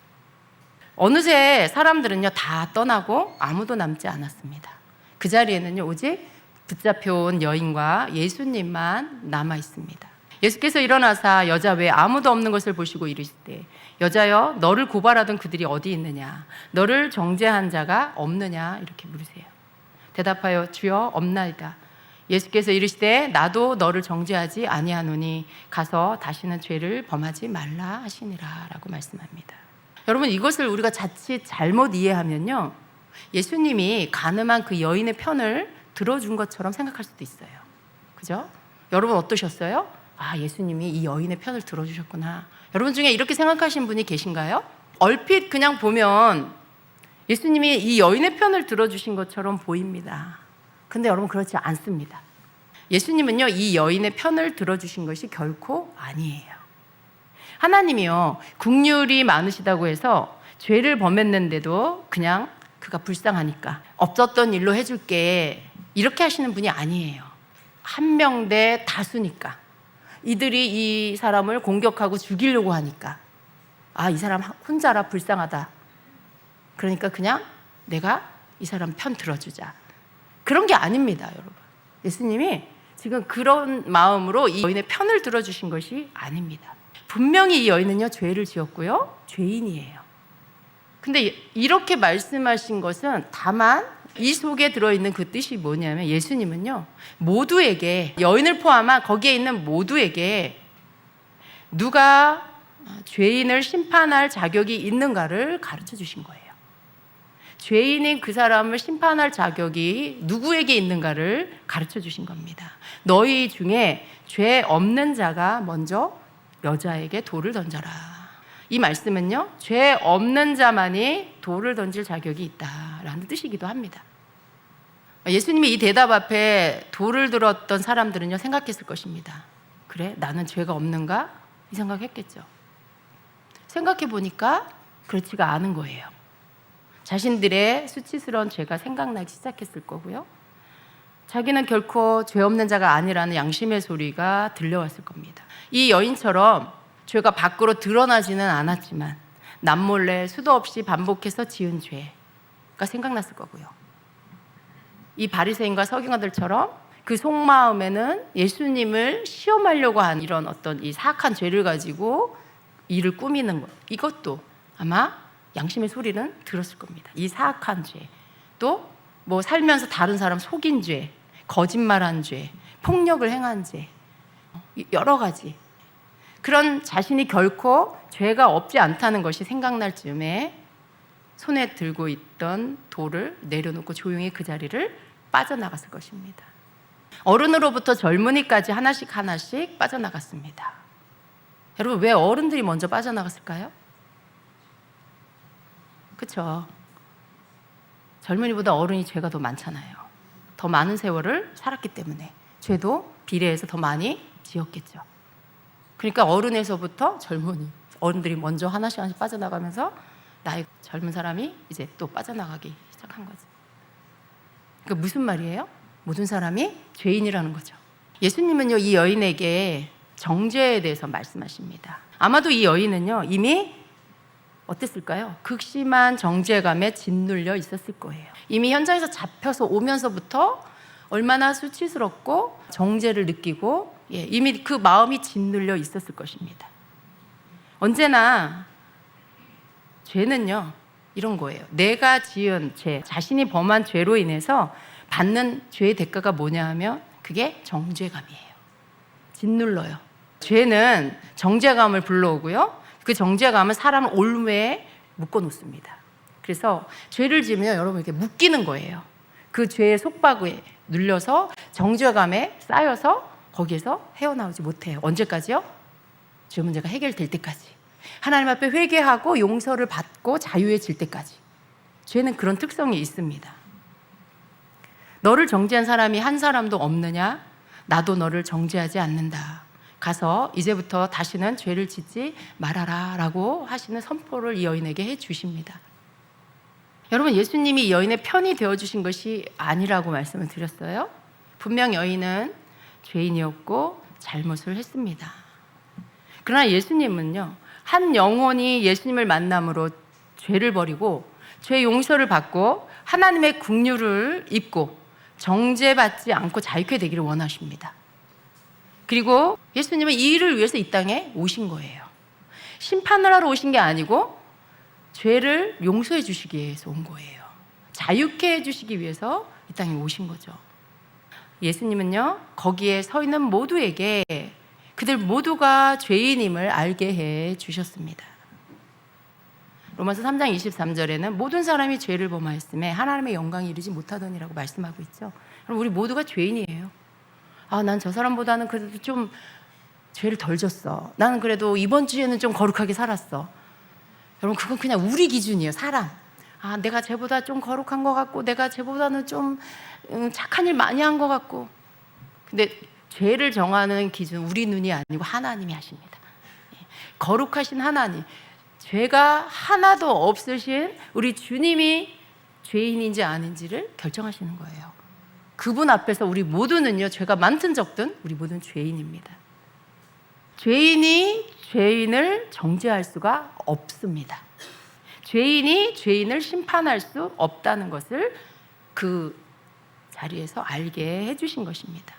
어느새 사람들은요, 다 떠나고 아무도 남지 않았습니다. 그 자리에는요, 오직 붙잡혀온 여인과 예수님만 남아 있습니다. 예수께서 일어나사 여자 외에 아무도 없는 것을 보시고 이르시되 여자여, 너를 고발하던 그들이 어디 있느냐? 너를 정죄한 자가 없느냐? 이렇게 물으세요. 대답하여 주여 없나이다. 예수께서 이르시되 나도 너를 정죄하지 아니하노니 가서 다시는 죄를 범하지 말라 하시니라 라고 말씀합니다. 여러분, 이것을 우리가 자칫 잘못 이해하면요, 예수님이 간음한 그 여인의 편을 들어준 것처럼 생각할 수도 있어요. 그죠? 여러분 어떠셨어요? 아, 예수님이 이 여인의 편을 들어주셨구나. 여러분 중에 이렇게 생각하신 분이 계신가요? 얼핏 그냥 보면 예수님이 이 여인의 편을 들어주신 것처럼 보입니다. 근데 여러분, 그렇지 않습니다. 예수님은요, 이 여인의 편을 들어주신 것이 결코 아니에요. 하나님이요, 긍휼이 많으시다고 해서 죄를 범했는데도 그냥 그가 불쌍하니까 없었던 일로 해줄게 이렇게 하시는 분이 아니에요. 한 명 대 다수니까, 이들이 이 사람을 공격하고 죽이려고 하니까, 아, 이 사람 혼자라 불쌍하다, 그러니까 그냥 내가 이 사람 편 들어주자, 그런 게 아닙니다. 여러분, 예수님이 지금 그런 마음으로 이 여인의 편을 들어주신 것이 아닙니다. 분명히 이 여인은요, 죄를 지었고요, 죄인이에요. 근데 이렇게 말씀하신 것은 다만 이 속에 들어있는 그 뜻이 뭐냐면, 예수님은요, 모두에게, 여인을 포함한 거기에 있는 모두에게 누가 죄인을 심판할 자격이 있는가를 가르쳐 주신 거예요. 죄인인 그 사람을 심판할 자격이 누구에게 있는가를 가르쳐 주신 겁니다. 너희 중에 죄 없는 자가 먼저 여자에게 돌을 던져라. 이 말씀은요, 죄 없는 자만이 돌을 던질 자격이 있다라는 뜻이기도 합니다. 예수님이 이 대답 앞에 돌을 들었던 사람들은요, 생각했을 것입니다. 그래, 나는 죄가 없는가? 이 생각했겠죠. 생각해 보니까 그렇지가 않은 거예요. 자신들의 수치스러운 죄가 생각나기 시작했을 거고요, 자기는 결코 죄 없는 자가 아니라는 양심의 소리가 들려왔을 겁니다. 이 여인처럼 죄가 밖으로 드러나지는 않았지만 남몰래 수도 없이 반복해서 지은 죄가 생각났을 거고요, 이 바리새인과 서기관들처럼 그 속마음에는 예수님을 시험하려고 한 이런 어떤 이 사악한 죄를 가지고 일을 꾸미는 것, 이것도 아마 양심의 소리는 들었을 겁니다. 이 사악한 죄, 또 뭐 살면서 다른 사람 속인 죄, 거짓말한 죄, 폭력을 행한 죄, 여러 가지 그런 자신이 결코 죄가 없지 않다는 것이 생각날 즈음에 손에 들고 있던 돌을 내려놓고 조용히 그 자리를 빠져나갔을 것입니다. 어른으로부터 젊은이까지 하나씩 빠져나갔습니다. 여러분, 왜 어른들이 먼저 빠져나갔을까요? 그렇죠. 젊은이보다 어른이 죄가 더 많잖아요. 더 많은 세월을 살았기 때문에 죄도 비례해서 더 많이 지었겠죠. 그러니까 어른에서부터 젊은이, 어른들이 먼저 하나씩 빠져나가면서 나이 젊은 사람이 이제 또 빠져나가기 시작한 거죠. 그러니까 무슨 말이에요? 모든 사람이 죄인이라는 거죠. 예수님은요, 이 여인에게 정죄에 대해서 말씀하십니다. 아마도 이 여인은요, 이미 어땠을까요? 극심한 정죄감에 짓눌려 있었을 거예요. 이미 현장에서 잡혀서 오면서부터 얼마나 수치스럽고 정죄를 느끼고 이미 그 마음이 짓눌려 있었을 것입니다. 언제나 죄는요, 이런 거예요. 내가 지은 죄, 자신이 범한 죄로 인해서 받는 죄의 대가가 뭐냐 하면 그게 정죄감이에요. 짓눌러요. 죄는 정죄감을 불러오고요, 그 정죄감은 사람을 올무에 묶어놓습니다. 그래서 죄를 지으면 여러분 이렇게 묶이는 거예요. 그 죄의 속박에 눌려서 정죄감에 쌓여서 거기에서 헤어나오지 못해요. 언제까지요? 죄 문제가 해결될 때까지. 하나님 앞에 회개하고 용서를 받고 자유해질 때까지. 죄는 그런 특성이 있습니다. 너를 정죄한 사람이 한 사람도 없느냐? 나도 너를 정죄하지 않는다. 가서 이제부터 다시는 죄를 짓지 말아라 라고 하시는 선포를 이 여인에게 해 주십니다. 여러분, 예수님이 이 여인의 편이 되어주신 것이 아니라고 말씀을 드렸어요. 분명 여인은 죄인이었고 잘못을 했습니다. 그러나 예수님은요, 한 영혼이 예수님을 만남으로 죄를 버리고 죄 용서를 받고 하나님의 긍휼을 입고 정죄받지 않고 자유케 되기를 원하십니다. 그리고 예수님은 이 일을 위해서 이 땅에 오신 거예요. 심판을 하러 오신 게 아니고 죄를 용서해 주시기 위해서 온 거예요. 자유케 해주시기 위해서 이 땅에 오신 거죠. 예수님은요, 거기에 서 있는 모두에게 그들 모두가 죄인임을 알게 해 주셨습니다. 로마서 3장 23절에는 모든 사람이 죄를 범하였음에 하나님의 영광에 이르지 못하더니라고 말씀하고 있죠. 그럼 우리 모두가 죄인이에요. 난 저 사람보다는 그래도 좀 죄를 덜 졌어. 나는 그래도 이번 주에는 좀 거룩하게 살았어. 여러분, 그건 그냥 우리 기준이에요. 사람. 내가 쟤보다 좀 거룩한 것 같고, 내가 쟤보다는 좀 착한 일 많이 한 것 같고. 근데 죄를 정하는 기준 우리 눈이 아니고 하나님이 하십니다. 거룩하신 하나님, 죄가 하나도 없으신 우리 주님이 죄인인지 아닌지를 결정하시는 거예요. 그분 앞에서 우리 모두는요, 죄가 많든 적든 우리 모두는 죄인입니다. 죄인이 죄인을 정죄할 수가 없습니다. 죄인이 죄인을 심판할 수 없다는 것을 그 자리에서 알게 해주신 것입니다.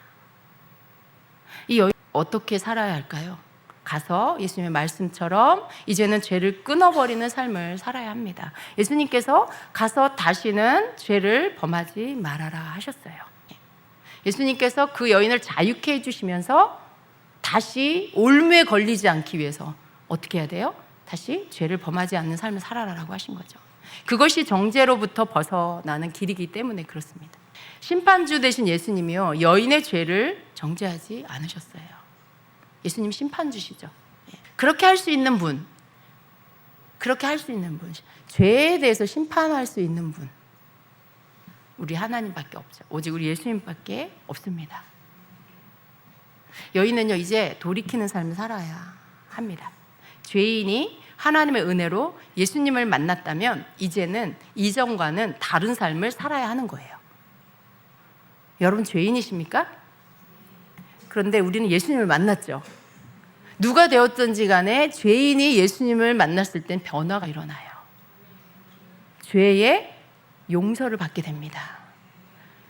이 여인 어떻게 살아야 할까요? 가서 예수님의 말씀처럼 이제는 죄를 끊어버리는 삶을 살아야 합니다. 예수님께서 가서 다시는 죄를 범하지 말아라 하셨어요. 예수님께서 그 여인을 자유케 해주시면서 다시 올무에 걸리지 않기 위해서 어떻게 해야 돼요? 다시 죄를 범하지 않는 삶을 살아라라고 하신 거죠. 그것이 정죄로부터 벗어나는 길이기 때문에 그렇습니다. 심판주 되신 예수님이요, 여인의 죄를 정죄하지 않으셨어요. 예수님 심판주시죠. 그렇게 할 수 있는 분, 그렇게 할 수 있는 분, 죄에 대해서 심판할 수 있는 분, 우리 하나님밖에 없죠. 오직 우리 예수님밖에 없습니다. 여인은요, 이제 돌이키는 삶을 살아야 합니다. 죄인이 하나님의 은혜로 예수님을 만났다면 이제는 이전과는 다른 삶을 살아야 하는 거예요. 여러분, 죄인이십니까? 그런데 우리는 예수님을 만났죠. 누가 되었든지 간에 죄인이 예수님을 만났을 땐 변화가 일어나요. 죄의 용서를 받게 됩니다.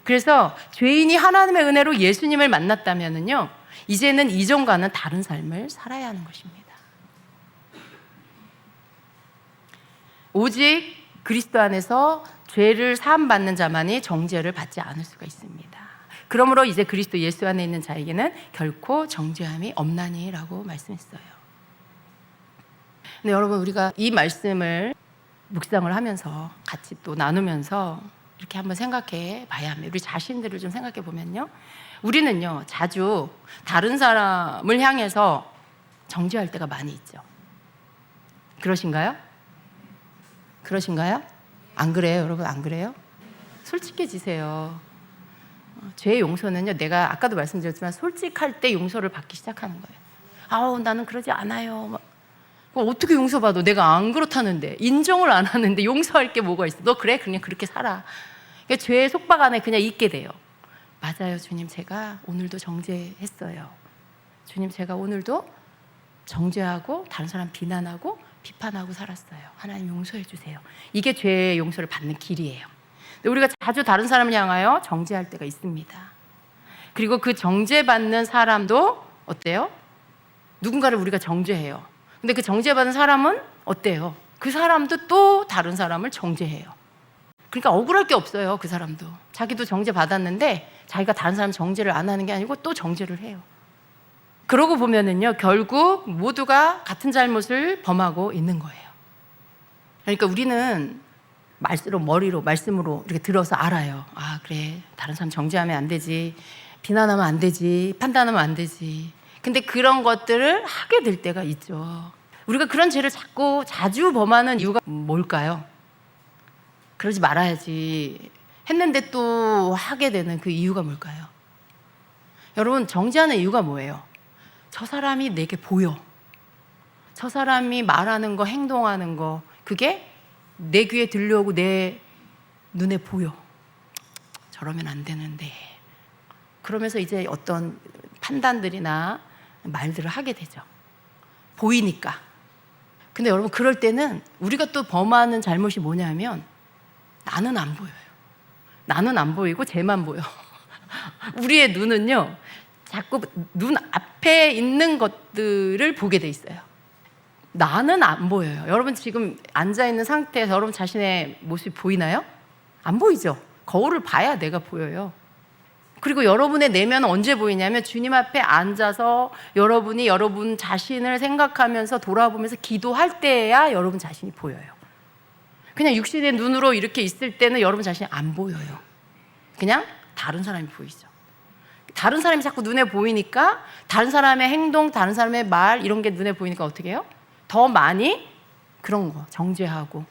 그래서 죄인이 하나님의 은혜로 예수님을 만났다면요, 이제는 이전과는 다른 삶을 살아야 하는 것입니다. 오직 그리스도 안에서 죄를 사함받는 자만이 정죄를 받지 않을 수가 있습니다. 그러므로 이제 그리스도 예수 안에 있는 자에게는 결코 정죄함이 없나니라고 말씀했어요. 근데 여러분, 우리가 이 말씀을 묵상을 하면서 같이 또 나누면서 이렇게 한번 생각해 봐야 합니다. 우리 자신들을 좀 생각해 보면요, 우리는요, 자주 다른 사람을 향해서 정죄할 때가 많이 있죠. 그러신가요? 그러신가요? 안 그래요, 여러분? 안 그래요? 솔직해지세요. 죄의 용서는요, 내가 아까도 말씀드렸지만 솔직할 때 용서를 받기 시작하는 거예요. 아우, 나는 그러지 않아요. 어떻게 용서받아? 내가 안 그렇다는데, 인정을 안 하는데 용서할 게 뭐가 있어? 너 그래? 그냥 그렇게 살아. 그러니까 죄의 속박 안에 그냥 있게 돼요. 맞아요, 주님, 제가 오늘도 정죄했어요. 주님, 제가 오늘도 정죄하고 다른 사람 비난하고 비판하고 살았어요. 하나님 용서해 주세요. 이게 죄의 용서를 받는 길이에요. 근데 우리가 자주 다른 사람을 향하여 정죄할 때가 있습니다. 그리고 그 정죄받는 사람도 어때요? 누군가를 우리가 정죄해요. 근데 그 정죄받은 사람은 어때요? 그 사람도 또 다른 사람을 정죄해요. 그러니까 억울할 게 없어요. 그 사람도 자기도 정죄받았는데 자기가 다른 사람 정죄를 안 하는 게 아니고 또 정죄를 해요. 그러고 보면은요, 결국 모두가 같은 잘못을 범하고 있는 거예요. 그러니까 우리는 말씀으로 이렇게 들어서 알아요. 아, 그래, 다른 사람 정죄하면 안 되지, 비난하면 안 되지, 판단하면 안 되지. 근데 그런 것들을 하게 될 때가 있죠. 우리가 그런 죄를 자주 범하는 이유가 뭘까요? 그러지 말아야지 했는데 또 하게 되는 그 이유가 뭘까요? 여러분, 정죄하는 이유가 뭐예요? 저 사람이 내게 보여. 저 사람이 말하는 거, 행동하는 거, 그게 내 귀에 들려오고 내 눈에 보여. 저러면 안 되는데. 그러면서 이제 어떤 판단들이나 말들을 하게 되죠. 보이니까. 근데 여러분, 그럴 때는 우리가 또 범하는 잘못이 뭐냐면 나는 안 보여요. 나는 안 보이고 쟤만 보여. 우리의 눈은요, 자꾸 눈 앞에 있는 것들을 보게 돼 있어요. 나는 안 보여요. 여러분, 지금 앉아있는 상태에서 여러분 자신의 모습이 보이나요? 안 보이죠? 거울을 봐야 내가 보여요. 그리고 여러분의 내면은 언제 보이냐면 주님 앞에 앉아서 여러분이 여러분 자신을 생각하면서 돌아보면서 기도할 때야 여러분 자신이 보여요. 그냥 육신의 눈으로 이렇게 있을 때는 여러분 자신이 안 보여요. 그냥 다른 사람이 보이죠. 다른 사람이 자꾸 눈에 보이니까 다른 사람의 행동, 다른 사람의 말 이런 게 눈에 보이니까 어떻게 해요? 더 많이 그런 거 정죄하고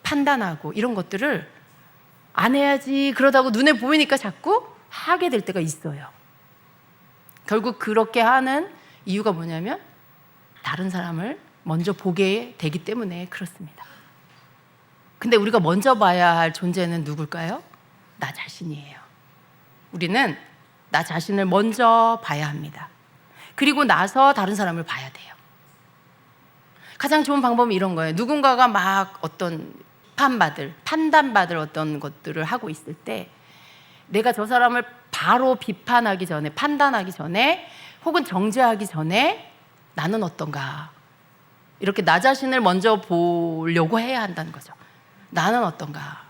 판단하고 이런 것들을 안 해야지 그러다고 눈에 보이니까 자꾸 하게 될 때가 있어요. 결국 그렇게 하는 이유가 뭐냐면 다른 사람을 먼저 보게 되기 때문에 그렇습니다. 근데 우리가 먼저 봐야 할 존재는 누굴까요? 나 자신이에요. 우리는 나 자신을 먼저 봐야 합니다. 그리고 나서 다른 사람을 봐야 돼요. 가장 좋은 방법은 이런 거예요. 누군가가 막 어떤 판단받을 어떤 것들을 하고 있을 때 내가 저 사람을 바로 비판하기 전에, 판단하기 전에, 혹은 정죄하기 전에 나는 어떤가, 이렇게 나 자신을 먼저 보려고 해야 한다는 거죠. 나는 어떤가.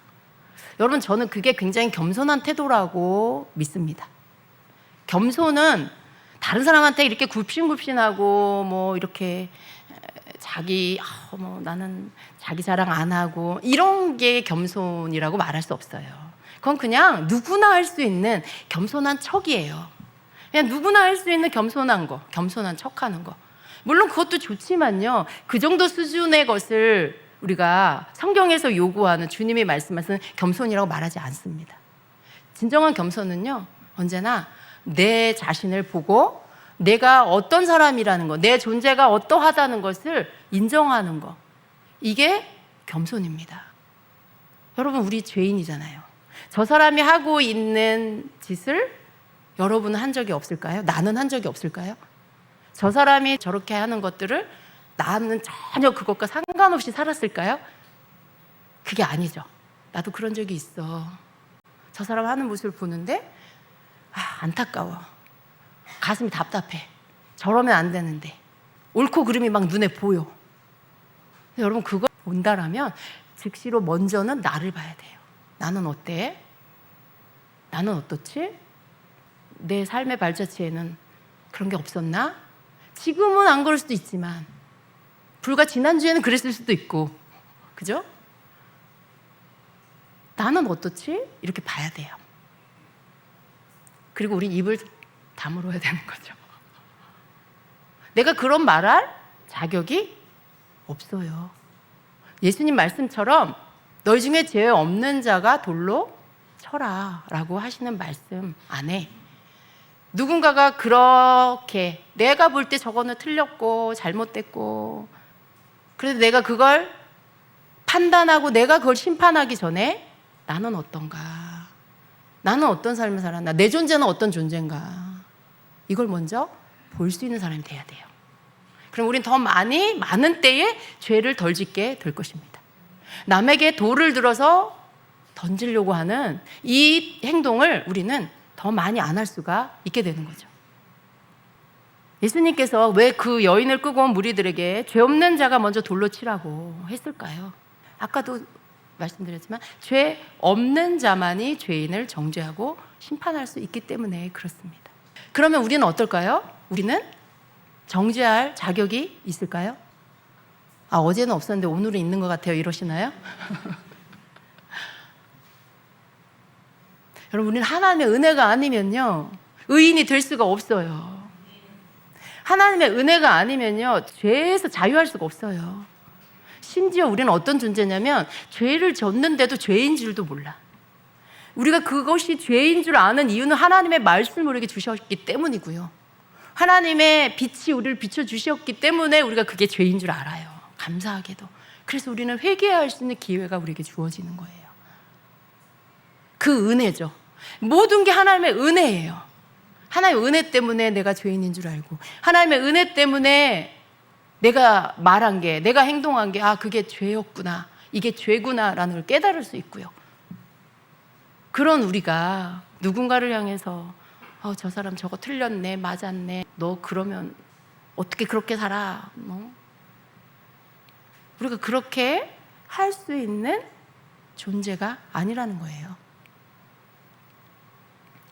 여러분, 저는 그게 굉장히 겸손한 태도라고 믿습니다. 겸손은 다른 사람한테 이렇게 굽신굽신하고 뭐 이렇게 나는 자기 자랑 안 하고 이런 게 겸손이라고 말할 수 없어요. 그건 그냥 누구나 할 수 있는 겸손한 척이에요. 그냥 누구나 할 수 있는 겸손한 거, 겸손한 척하는 거. 물론 그것도 좋지만요, 그 정도 수준의 것을 우리가 성경에서 요구하는, 주님이 말씀하시는 겸손이라고 말하지 않습니다. 진정한 겸손은요, 언제나 내 자신을 보고 내가 어떤 사람이라는 거, 내 존재가 어떠하다는 것을 인정하는 거, 이게 겸손입니다. 여러분, 우리 죄인이잖아요. 저 사람이 하고 있는 짓을 여러분은 한 적이 없을까요? 나는 한 적이 없을까요? 저 사람이 저렇게 하는 것들을 나는 전혀 그것과 상관없이 살았을까요? 그게 아니죠. 나도 그런 적이 있어. 저 사람 하는 모습을 보는데 안타까워. 가슴이 답답해. 저러면 안 되는데. 옳고 그름이 막 눈에 보여. 여러분, 그거 본다라면 즉시로 먼저는 나를 봐야 돼요. 나는 어때? 나는 어떻지? 내 삶의 발자취에는 그런 게 없었나? 지금은 안 그럴 수도 있지만 불과 지난주에는 그랬을 수도 있고, 그죠? 나는 어떻지? 이렇게 봐야 돼요. 그리고 우리 입을 다물어야 되는 거죠. 내가 그런 말할 자격이 없어요. 예수님 말씀처럼 너희 중에 죄 없는 자가 돌로 쳐라 라고 하시는 말씀 안에 누군가가 그렇게 내가 볼 때 저거는 틀렸고 잘못됐고 그래도 내가 그걸 판단하고 내가 그걸 심판하기 전에 나는 어떤가? 나는 어떤 삶을 살았나? 내 존재는 어떤 존재인가? 이걸 먼저 볼 수 있는 사람이 돼야 돼요. 그럼 우린 더 많은 때에 죄를 덜 짓게 될 것입니다. 남에게 돌을 들어서 던지려고 하는 이 행동을 우리는 더 많이 안 할 수가 있게 되는 거죠. 예수님께서 왜 그 여인을 끌고 온 무리들에게 죄 없는 자가 먼저 돌로 치라고 했을까요? 아까도 말씀드렸지만 죄 없는 자만이 죄인을 정죄하고 심판할 수 있기 때문에 그렇습니다. 그러면 우리는 어떨까요? 우리는 정죄할 자격이 있을까요? 어제는 없었는데 오늘은 있는 것 같아요. 이러시나요? 여러분, 우리는 하나님의 은혜가 아니면요 의인이 될 수가 없어요. 하나님의 은혜가 아니면요 죄에서 자유할 수가 없어요. 심지어 우리는 어떤 존재냐면 죄를 졌는데도 죄인 줄도 몰라. 우리가 그것이 죄인 줄 아는 이유는 하나님의 말씀을 우리에게 주셨기 때문이고요. 하나님의 빛이 우리를 비춰주셨기 때문에 우리가 그게 죄인 줄 알아요. 감사하게도. 그래서 우리는 회개할 수 있는 기회가 우리에게 주어지는 거예요. 그 은혜죠. 모든 게 하나님의 은혜예요. 하나님의 은혜 때문에 내가 죄인인 줄 알고, 하나님의 은혜 때문에 내가 말한 게, 내가 행동한 게 그게 죄였구나, 이게 죄구나라는 걸 깨달을 수 있고요. 그런 우리가 누군가를 향해서 저 사람 저거 틀렸네, 맞았네, 너 그러면 어떻게 그렇게 살아, 우리가 그렇게 할 수 있는 존재가 아니라는 거예요.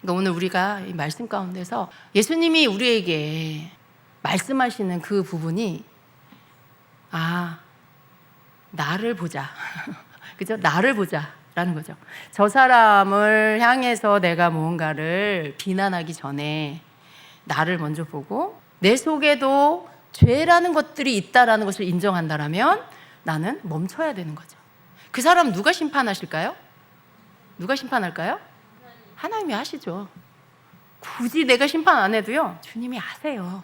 그러니까 오늘 우리가 이 말씀 가운데서 예수님이 우리에게 말씀하시는 그 부분이 나를 보자 그죠? 나를 보자라는 거죠. 저 사람을 향해서 내가 무언가를 비난하기 전에 나를 먼저 보고 내 속에도 죄라는 것들이 있다라는 것을 인정한다라면 나는 멈춰야 되는 거죠. 그 사람 누가 심판하실까요? 누가 심판할까요? 하나님이 하시죠. 굳이 내가 심판 안 해도요 주님이 아세요.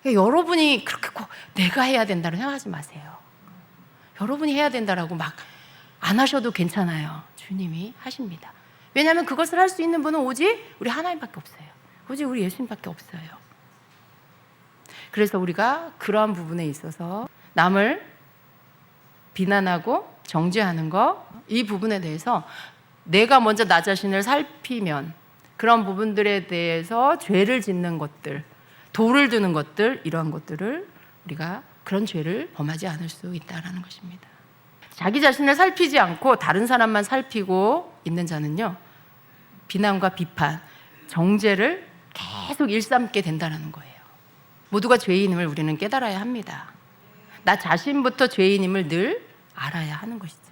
그러니까 여러분이 그렇게 꼭 내가 해야 된다고 생각하지 마세요. 여러분이 해야 된다라고 막 안 하셔도 괜찮아요. 주님이 하십니다. 왜냐하면 그것을 할 수 있는 분은 오직 우리 하나님밖에 없어요. 오직 우리 예수님밖에 없어요. 그래서 우리가 그러한 부분에 있어서 남을 비난하고 정죄하는 거, 이 부분에 대해서 내가 먼저 나 자신을 살피면 그런 부분들에 대해서 죄를 짓는 것들, 돌을 드는 것들, 이러한 것들을 우리가 그런 죄를 범하지 않을 수 있다는 것입니다. 자기 자신을 살피지 않고 다른 사람만 살피고 있는 자는요 비난과 비판, 정죄를 계속 일삼게 된다는 거예요. 모두가 죄인임을 우리는 깨달아야 합니다. 나 자신부터 죄인임을 늘 알아야 하는 것이죠.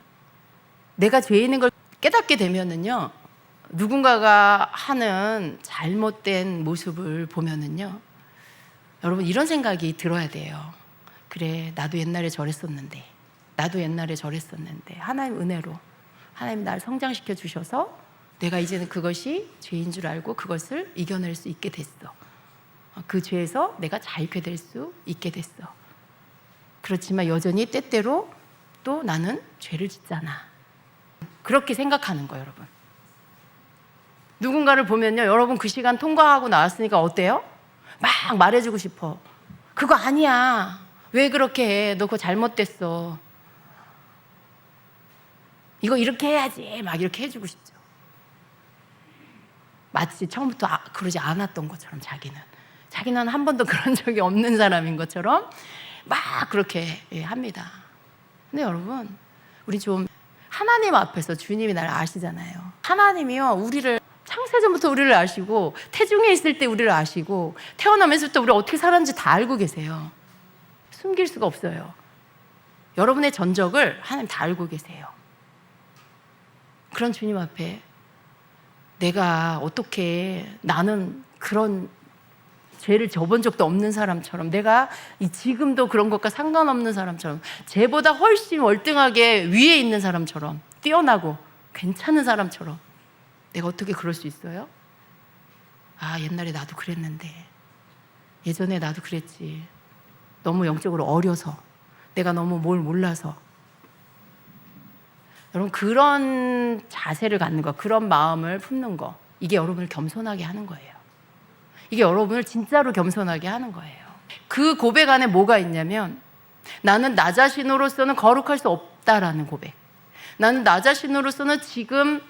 내가 죄인인 걸 깨닫게 되면은요 누군가가 하는 잘못된 모습을 보면은요 여러분 이런 생각이 들어야 돼요. 그래, 나도 옛날에 저랬었는데, 나도 옛날에 저랬었는데 하나님 은혜로 하나님 날 성장시켜 주셔서 내가 이제는 그것이 죄인 줄 알고 그것을 이겨낼 수 있게 됐어. 그 죄에서 내가 자유케 될 수 있게 됐어. 그렇지만 여전히 때때로 또 나는 죄를 짓잖아. 그렇게 생각하는 거예요, 여러분. 누군가를 보면요, 여러분 그 시간 통과하고 나왔으니까 어때요? 막 말해주고 싶어. 그거 아니야. 왜 그렇게 해? 너 그거 잘못됐어. 이거 이렇게 해야지. 막 이렇게 해주고 싶죠. 마치 처음부터 그러지 않았던 것처럼 자기는 한 번도 그런 적이 없는 사람인 것처럼 막 그렇게 합니다. 근데 여러분, 우리 좀 하나님 앞에서 주님이 나를 아시잖아요. 하나님이요, 우리를 창세전부터 우리를 아시고 태중에 있을 때 우리를 아시고 태어나면서부터 우리 어떻게 살았는지 다 알고 계세요. 숨길 수가 없어요. 여러분의 전적을 하나님 다 알고 계세요. 그런 주님 앞에 내가 어떻게 나는 그런 죄를 져본 적도 없는 사람처럼, 내가 지금도 그런 것과 상관없는 사람처럼, 쟤보다 훨씬 월등하게 위에 있는 사람처럼, 뛰어나고 괜찮은 사람처럼 내가 어떻게 그럴 수 있어요? 아, 옛날에 나도 그랬는데, 예전에 나도 그랬지. 너무 영적으로 어려서, 내가 너무 뭘 몰라서. 여러분, 그런 자세를 갖는 거, 그런 마음을 품는 거, 이게 여러분을 겸손하게 하는 거예요. 이게 여러분을 진짜로 겸손하게 하는 거예요. 그 고백 안에 뭐가 있냐면, 나는 나 자신으로서는 거룩할 수 없다라는 고백. 나는 나 자신으로서는 지금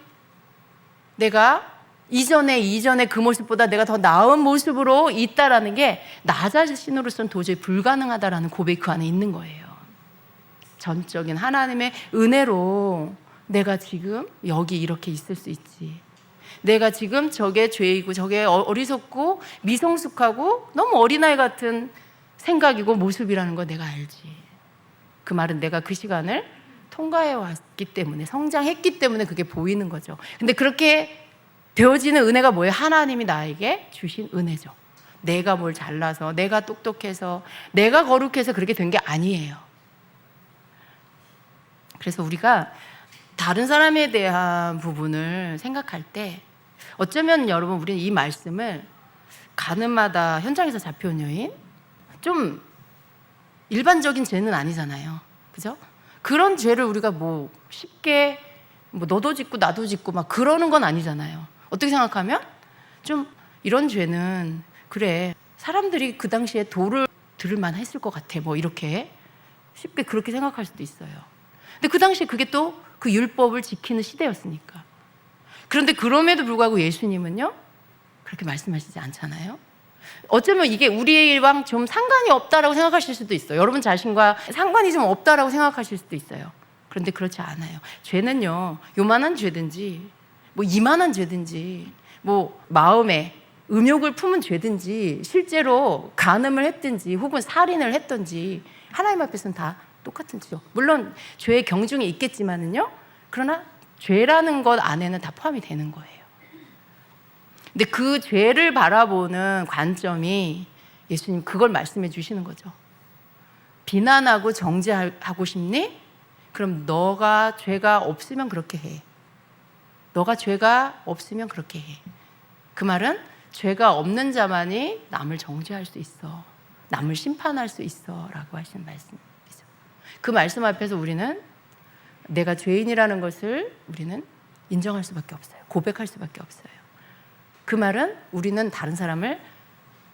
내가 이전에 그 모습보다 내가 더 나은 모습으로 있다라는 게 나 자신으로서는 도저히 불가능하다라는 고백이 그 안에 있는 거예요. 전적인 하나님의 은혜로 내가 지금 여기 이렇게 있을 수 있지. 내가 지금 저게 죄이고 저게 어리석고 미성숙하고 너무 어린아이 같은 생각이고 모습이라는 거 내가 알지. 그 말은 내가 그 시간을 통과해 왔기 때문에, 성장했기 때문에 그게 보이는 거죠. 근데 그렇게 되어지는 은혜가 뭐예요? 하나님이 나에게 주신 은혜죠. 내가 뭘 잘나서, 내가 똑똑해서, 내가 거룩해서 그렇게 된 게 아니에요. 그래서 우리가 다른 사람에 대한 부분을 생각할 때, 어쩌면 여러분, 우리는 이 말씀을 가늠하다 현장에서 잡혀온 여인, 좀 일반적인 죄는 아니잖아요. 그죠? 그런 죄를 우리가 뭐 쉽게 뭐 너도 짓고 나도 짓고 막 그러는 건 아니잖아요. 어떻게 생각하면 좀 이런 죄는 그래, 사람들이 그 당시에 도를 들을 만했을 것 같아, 뭐 이렇게 쉽게 그렇게 생각할 수도 있어요. 근데 그 당시에 그게 또 그 율법을 지키는 시대였으니까. 그런데 그럼에도 불구하고 예수님은요, 그렇게 말씀하시지 않잖아요. 어쩌면 이게 우리랑 좀 상관이 없다라고 생각하실 수도 있어요. 여러분 자신과 상관이 좀 없다라고 생각하실 수도 있어요. 그런데 그렇지 않아요. 죄는요, 요만한 죄든지 뭐 이만한 죄든지 뭐 마음에 음욕을 품은 죄든지 실제로 간음을 했든지 혹은 살인을 했든지 하나님 앞에서는 다 똑같은 죄죠. 물론 죄의 경중이 있겠지만은요, 그러나 죄라는 것 안에는 다 포함이 되는 거예요. 근데 그 죄를 바라보는 관점이, 예수님 그걸 말씀해 주시는 거죠. 비난하고 정죄하고 싶니? 그럼 너가 죄가 없으면 그렇게 해. 너가 죄가 없으면 그렇게 해. 그 말은 죄가 없는 자만이 남을 정죄할 수 있어, 남을 심판할 수 있어 라고 하시는 말씀이죠. 그 말씀 앞에서 우리는 내가 죄인이라는 것을 우리는 인정할 수밖에 없어요. 고백할 수밖에 없어요. 그 말은 우리는 다른 사람을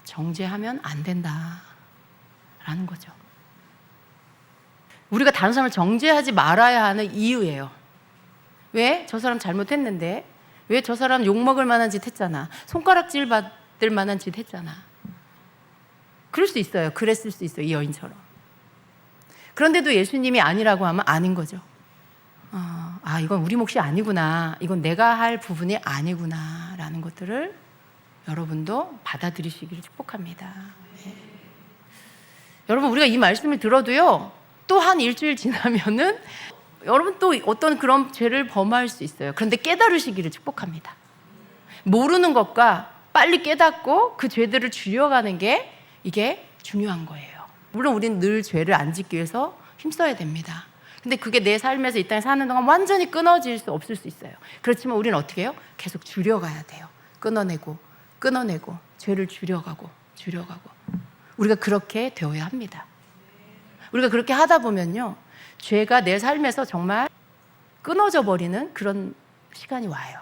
정죄하면 안 된다라는 거죠. 우리가 다른 사람을 정죄하지 말아야 하는 이유예요. 왜? 저 사람 잘못했는데, 왜 저 사람 욕먹을 만한 짓 했잖아, 손가락질 받을 만한 짓 했잖아. 그럴 수 있어요. 그랬을 수 있어요, 이 여인처럼. 그런데도 예수님이 아니라고 하면 아닌 거죠. 이건 우리 몫이 아니구나, 이건 내가 할 부분이 아니구나 라는 것들을 여러분도 받아들이시기를 축복합니다. 네. 여러분, 우리가 이 말씀을 들어도요, 또 한 일주일 지나면은 여러분 또 어떤 그런 죄를 범할 수 있어요. 그런데 깨달으시기를 축복합니다. 모르는 것과 빨리 깨닫고 그 죄들을 줄여가는 게, 이게 중요한 거예요. 물론 우리는 늘 죄를 안 짓기 위해서 힘써야 됩니다. 근데 그게 내 삶에서 이 땅에 사는 동안 완전히 끊어질 수 없을 수 있어요. 그렇지만 우리는 어떻게 해요? 계속 줄여가야 돼요. 끊어내고 죄를 줄여가고. 우리가 그렇게 되어야 합니다. 우리가 그렇게 하다 보면요, 죄가 내 삶에서 정말 끊어져 버리는 그런 시간이 와요.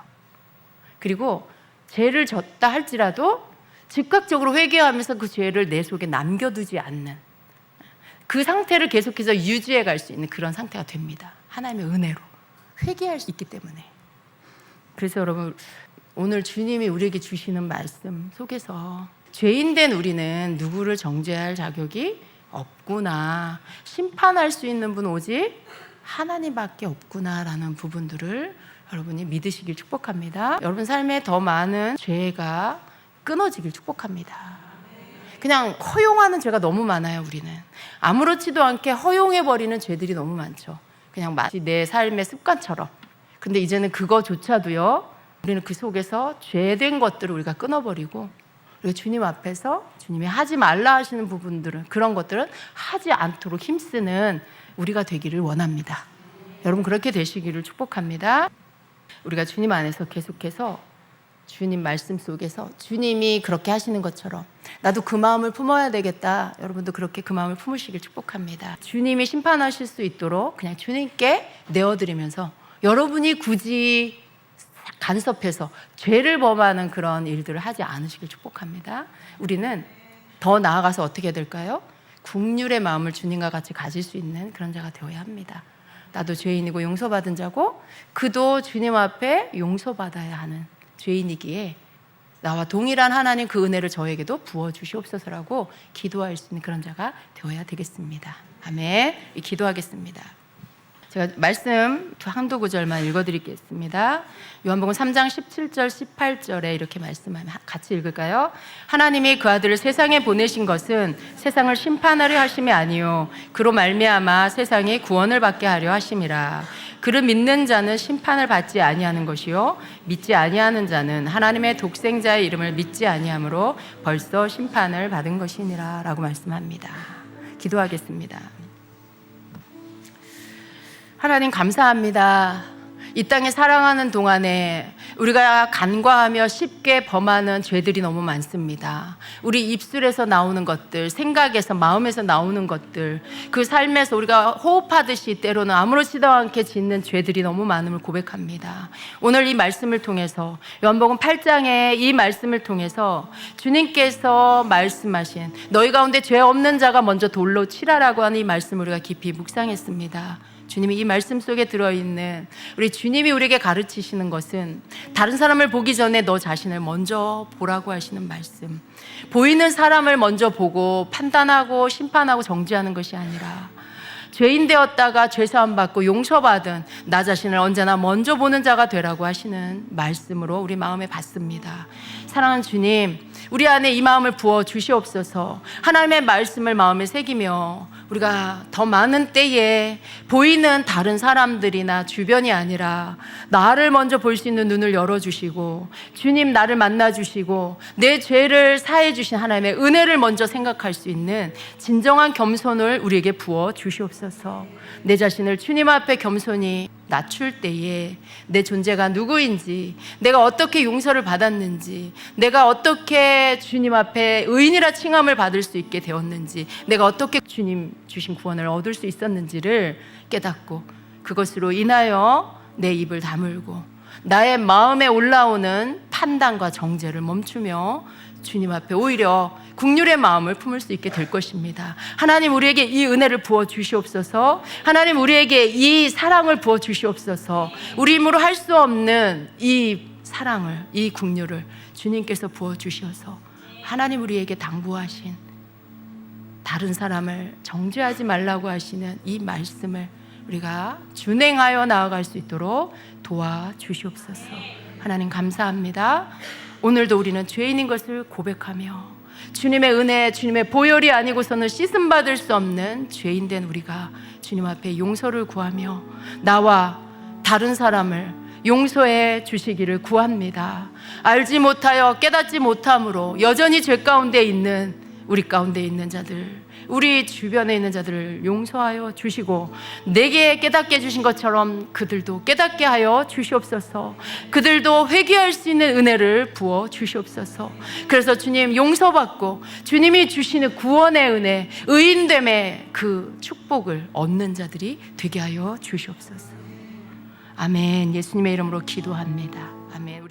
그리고 죄를 졌다 할지라도 즉각적으로 회개하면서 그 죄를 내 속에 남겨두지 않는 그 상태를 계속해서 유지해 갈 수 있는 그런 상태가 됩니다. 하나님의 은혜로 회개할 수 있기 때문에. 그래서 여러분, 오늘 주님이 우리에게 주시는 말씀 속에서 죄인된 우리는 누구를 정죄할 자격이 없구나, 심판할 수 있는 분 오직 하나님밖에 없구나라는 부분들을 여러분이 믿으시길 축복합니다. 여러분 삶에 더 많은 죄가 끊어지길 축복합니다. 그냥 허용하는 죄가 너무 많아요. 우리는 아무렇지도 않게 허용해버리는 죄들이 너무 많죠. 그냥 마치 내 삶의 습관처럼. 근데 이제는 그거조차도요, 우리는 그 속에서 죄된 것들을 우리가 끊어버리고 우리가 주님 앞에서 주님이 하지 말라 하시는 부분들은, 그런 것들은 하지 않도록 힘쓰는 우리가 되기를 원합니다. 여러분 그렇게 되시기를 축복합니다. 우리가 주님 안에서 계속해서 주님 말씀 속에서 주님이 그렇게 하시는 것처럼 나도 그 마음을 품어야 되겠다. 여러분도 그렇게 그 마음을 품으시길 축복합니다. 주님이 심판하실 수 있도록 그냥 주님께 내어드리면서 여러분이 굳이 간섭해서 죄를 범하는 그런 일들을 하지 않으시길 축복합니다. 우리는 더 나아가서 어떻게 될까요? 긍휼의 마음을 주님과 같이 가질 수 있는 그런 자가 되어야 합니다. 나도 죄인이고 용서받은 자고 그도 주님 앞에 용서받아야 하는 죄인이기에 나와 동일한 하나님 그 은혜를 저에게도 부어주시옵소서라고 기도할 수 있는 그런 자가 되어야 되겠습니다. 아멘. 기도하겠습니다. 제가 말씀 한두 구절만 읽어드리겠습니다. 요한복음 3장 17절 18절에 이렇게 말씀하면 같이 읽을까요? 하나님이 그 아들을 세상에 보내신 것은 세상을 심판하려 하심이 아니요 그로 말미암아 세상이 구원을 받게 하려 하심이라. 그를 믿는 자는 심판을 받지 아니하는 것이요 믿지 아니하는 자는 하나님의 독생자의 이름을 믿지 아니하므로 벌써 심판을 받은 것이니라 라고 말씀합니다. 기도하겠습니다. 하나님 감사합니다. 이 땅에 살아가는 동안에 우리가 간과하며 쉽게 범하는 죄들이 너무 많습니다. 우리 입술에서 나오는 것들, 생각에서, 마음에서 나오는 것들, 그 삶에서 우리가 호흡하듯이 때로는 아무렇지도 않게 짓는 죄들이 너무 많음을 고백합니다. 오늘 이 말씀을 통해서 요한복음 8장의 이 말씀을 통해서 주님께서 말씀하신 너희 가운데 죄 없는 자가 먼저 돌로 치라라고 하는 이 말씀을 우리가 깊이 묵상했습니다. 주님이 이 말씀 속에 들어있는 우리 주님이 우리에게 가르치시는 것은 다른 사람을 보기 전에 너 자신을 먼저 보라고 하시는 말씀. 보이는 사람을 먼저 보고 판단하고 심판하고 정죄하는 것이 아니라 죄인 되었다가 죄사함 받고 용서받은 나 자신을 언제나 먼저 보는 자가 되라고 하시는 말씀으로 우리 마음에 받습니다. 사랑하는 주님, 우리 안에 이 마음을 부어 주시옵소서. 하나님의 말씀을 마음에 새기며 우리가 더 많은 때에 보이는 다른 사람들이나 주변이 아니라 나를 먼저 볼 수 있는 눈을 열어주시고 주님 나를 만나주시고 내 죄를 사해 주신 하나님의 은혜를 먼저 생각할 수 있는 진정한 겸손을 우리에게 부어 주시옵소서. 내 자신을 주님 앞에 겸손히 낮출 때에 내 존재가 누구인지, 내가 어떻게 용서를 받았는지, 내가 어떻게 주님 앞에 의인이라 칭함을 받을 수 있게 되었는지, 내가 어떻게 주님 주신 구원을 얻을 수 있었는지를 깨닫고 그것으로 인하여 내 입을 다물고 나의 마음에 올라오는 판단과 정죄를 멈추며 주님 앞에 오히려 긍휼의 마음을 품을 수 있게 될 것입니다. 하나님 우리에게 이 은혜를 부어 주시옵소서. 하나님 우리에게 이 사랑을 부어 주시옵소서. 우리 힘으로 할 수 없는 이 사랑을, 이 긍휼을 주님께서 부어 주셔서 하나님 우리에게 당부하신 다른 사람을 정죄하지 말라고 하시는 이 말씀을 우리가 준행하여 나아갈 수 있도록 도와주시옵소서. 하나님 감사합니다. 오늘도 우리는 죄인인 것을 고백하며 주님의 은혜, 주님의 보혈이 아니고서는 씻음받을 수 없는 죄인된 우리가 주님 앞에 용서를 구하며 나와 다른 사람을 용서해 주시기를 구합니다. 알지 못하여 깨닫지 못함으로 여전히 죄 가운데 있는 우리 가운데 있는 자들, 우리 주변에 있는 자들을 용서하여 주시고 내게 깨닫게 해주신 것처럼 그들도 깨닫게 하여 주시옵소서. 그들도 회개할 수 있는 은혜를 부어 주시옵소서. 그래서 주님 용서받고 주님이 주시는 구원의 은혜, 의인됨의 그 축복을 얻는 자들이 되게 하여 주시옵소서. 아멘. 예수님의 이름으로 기도합니다. 아멘.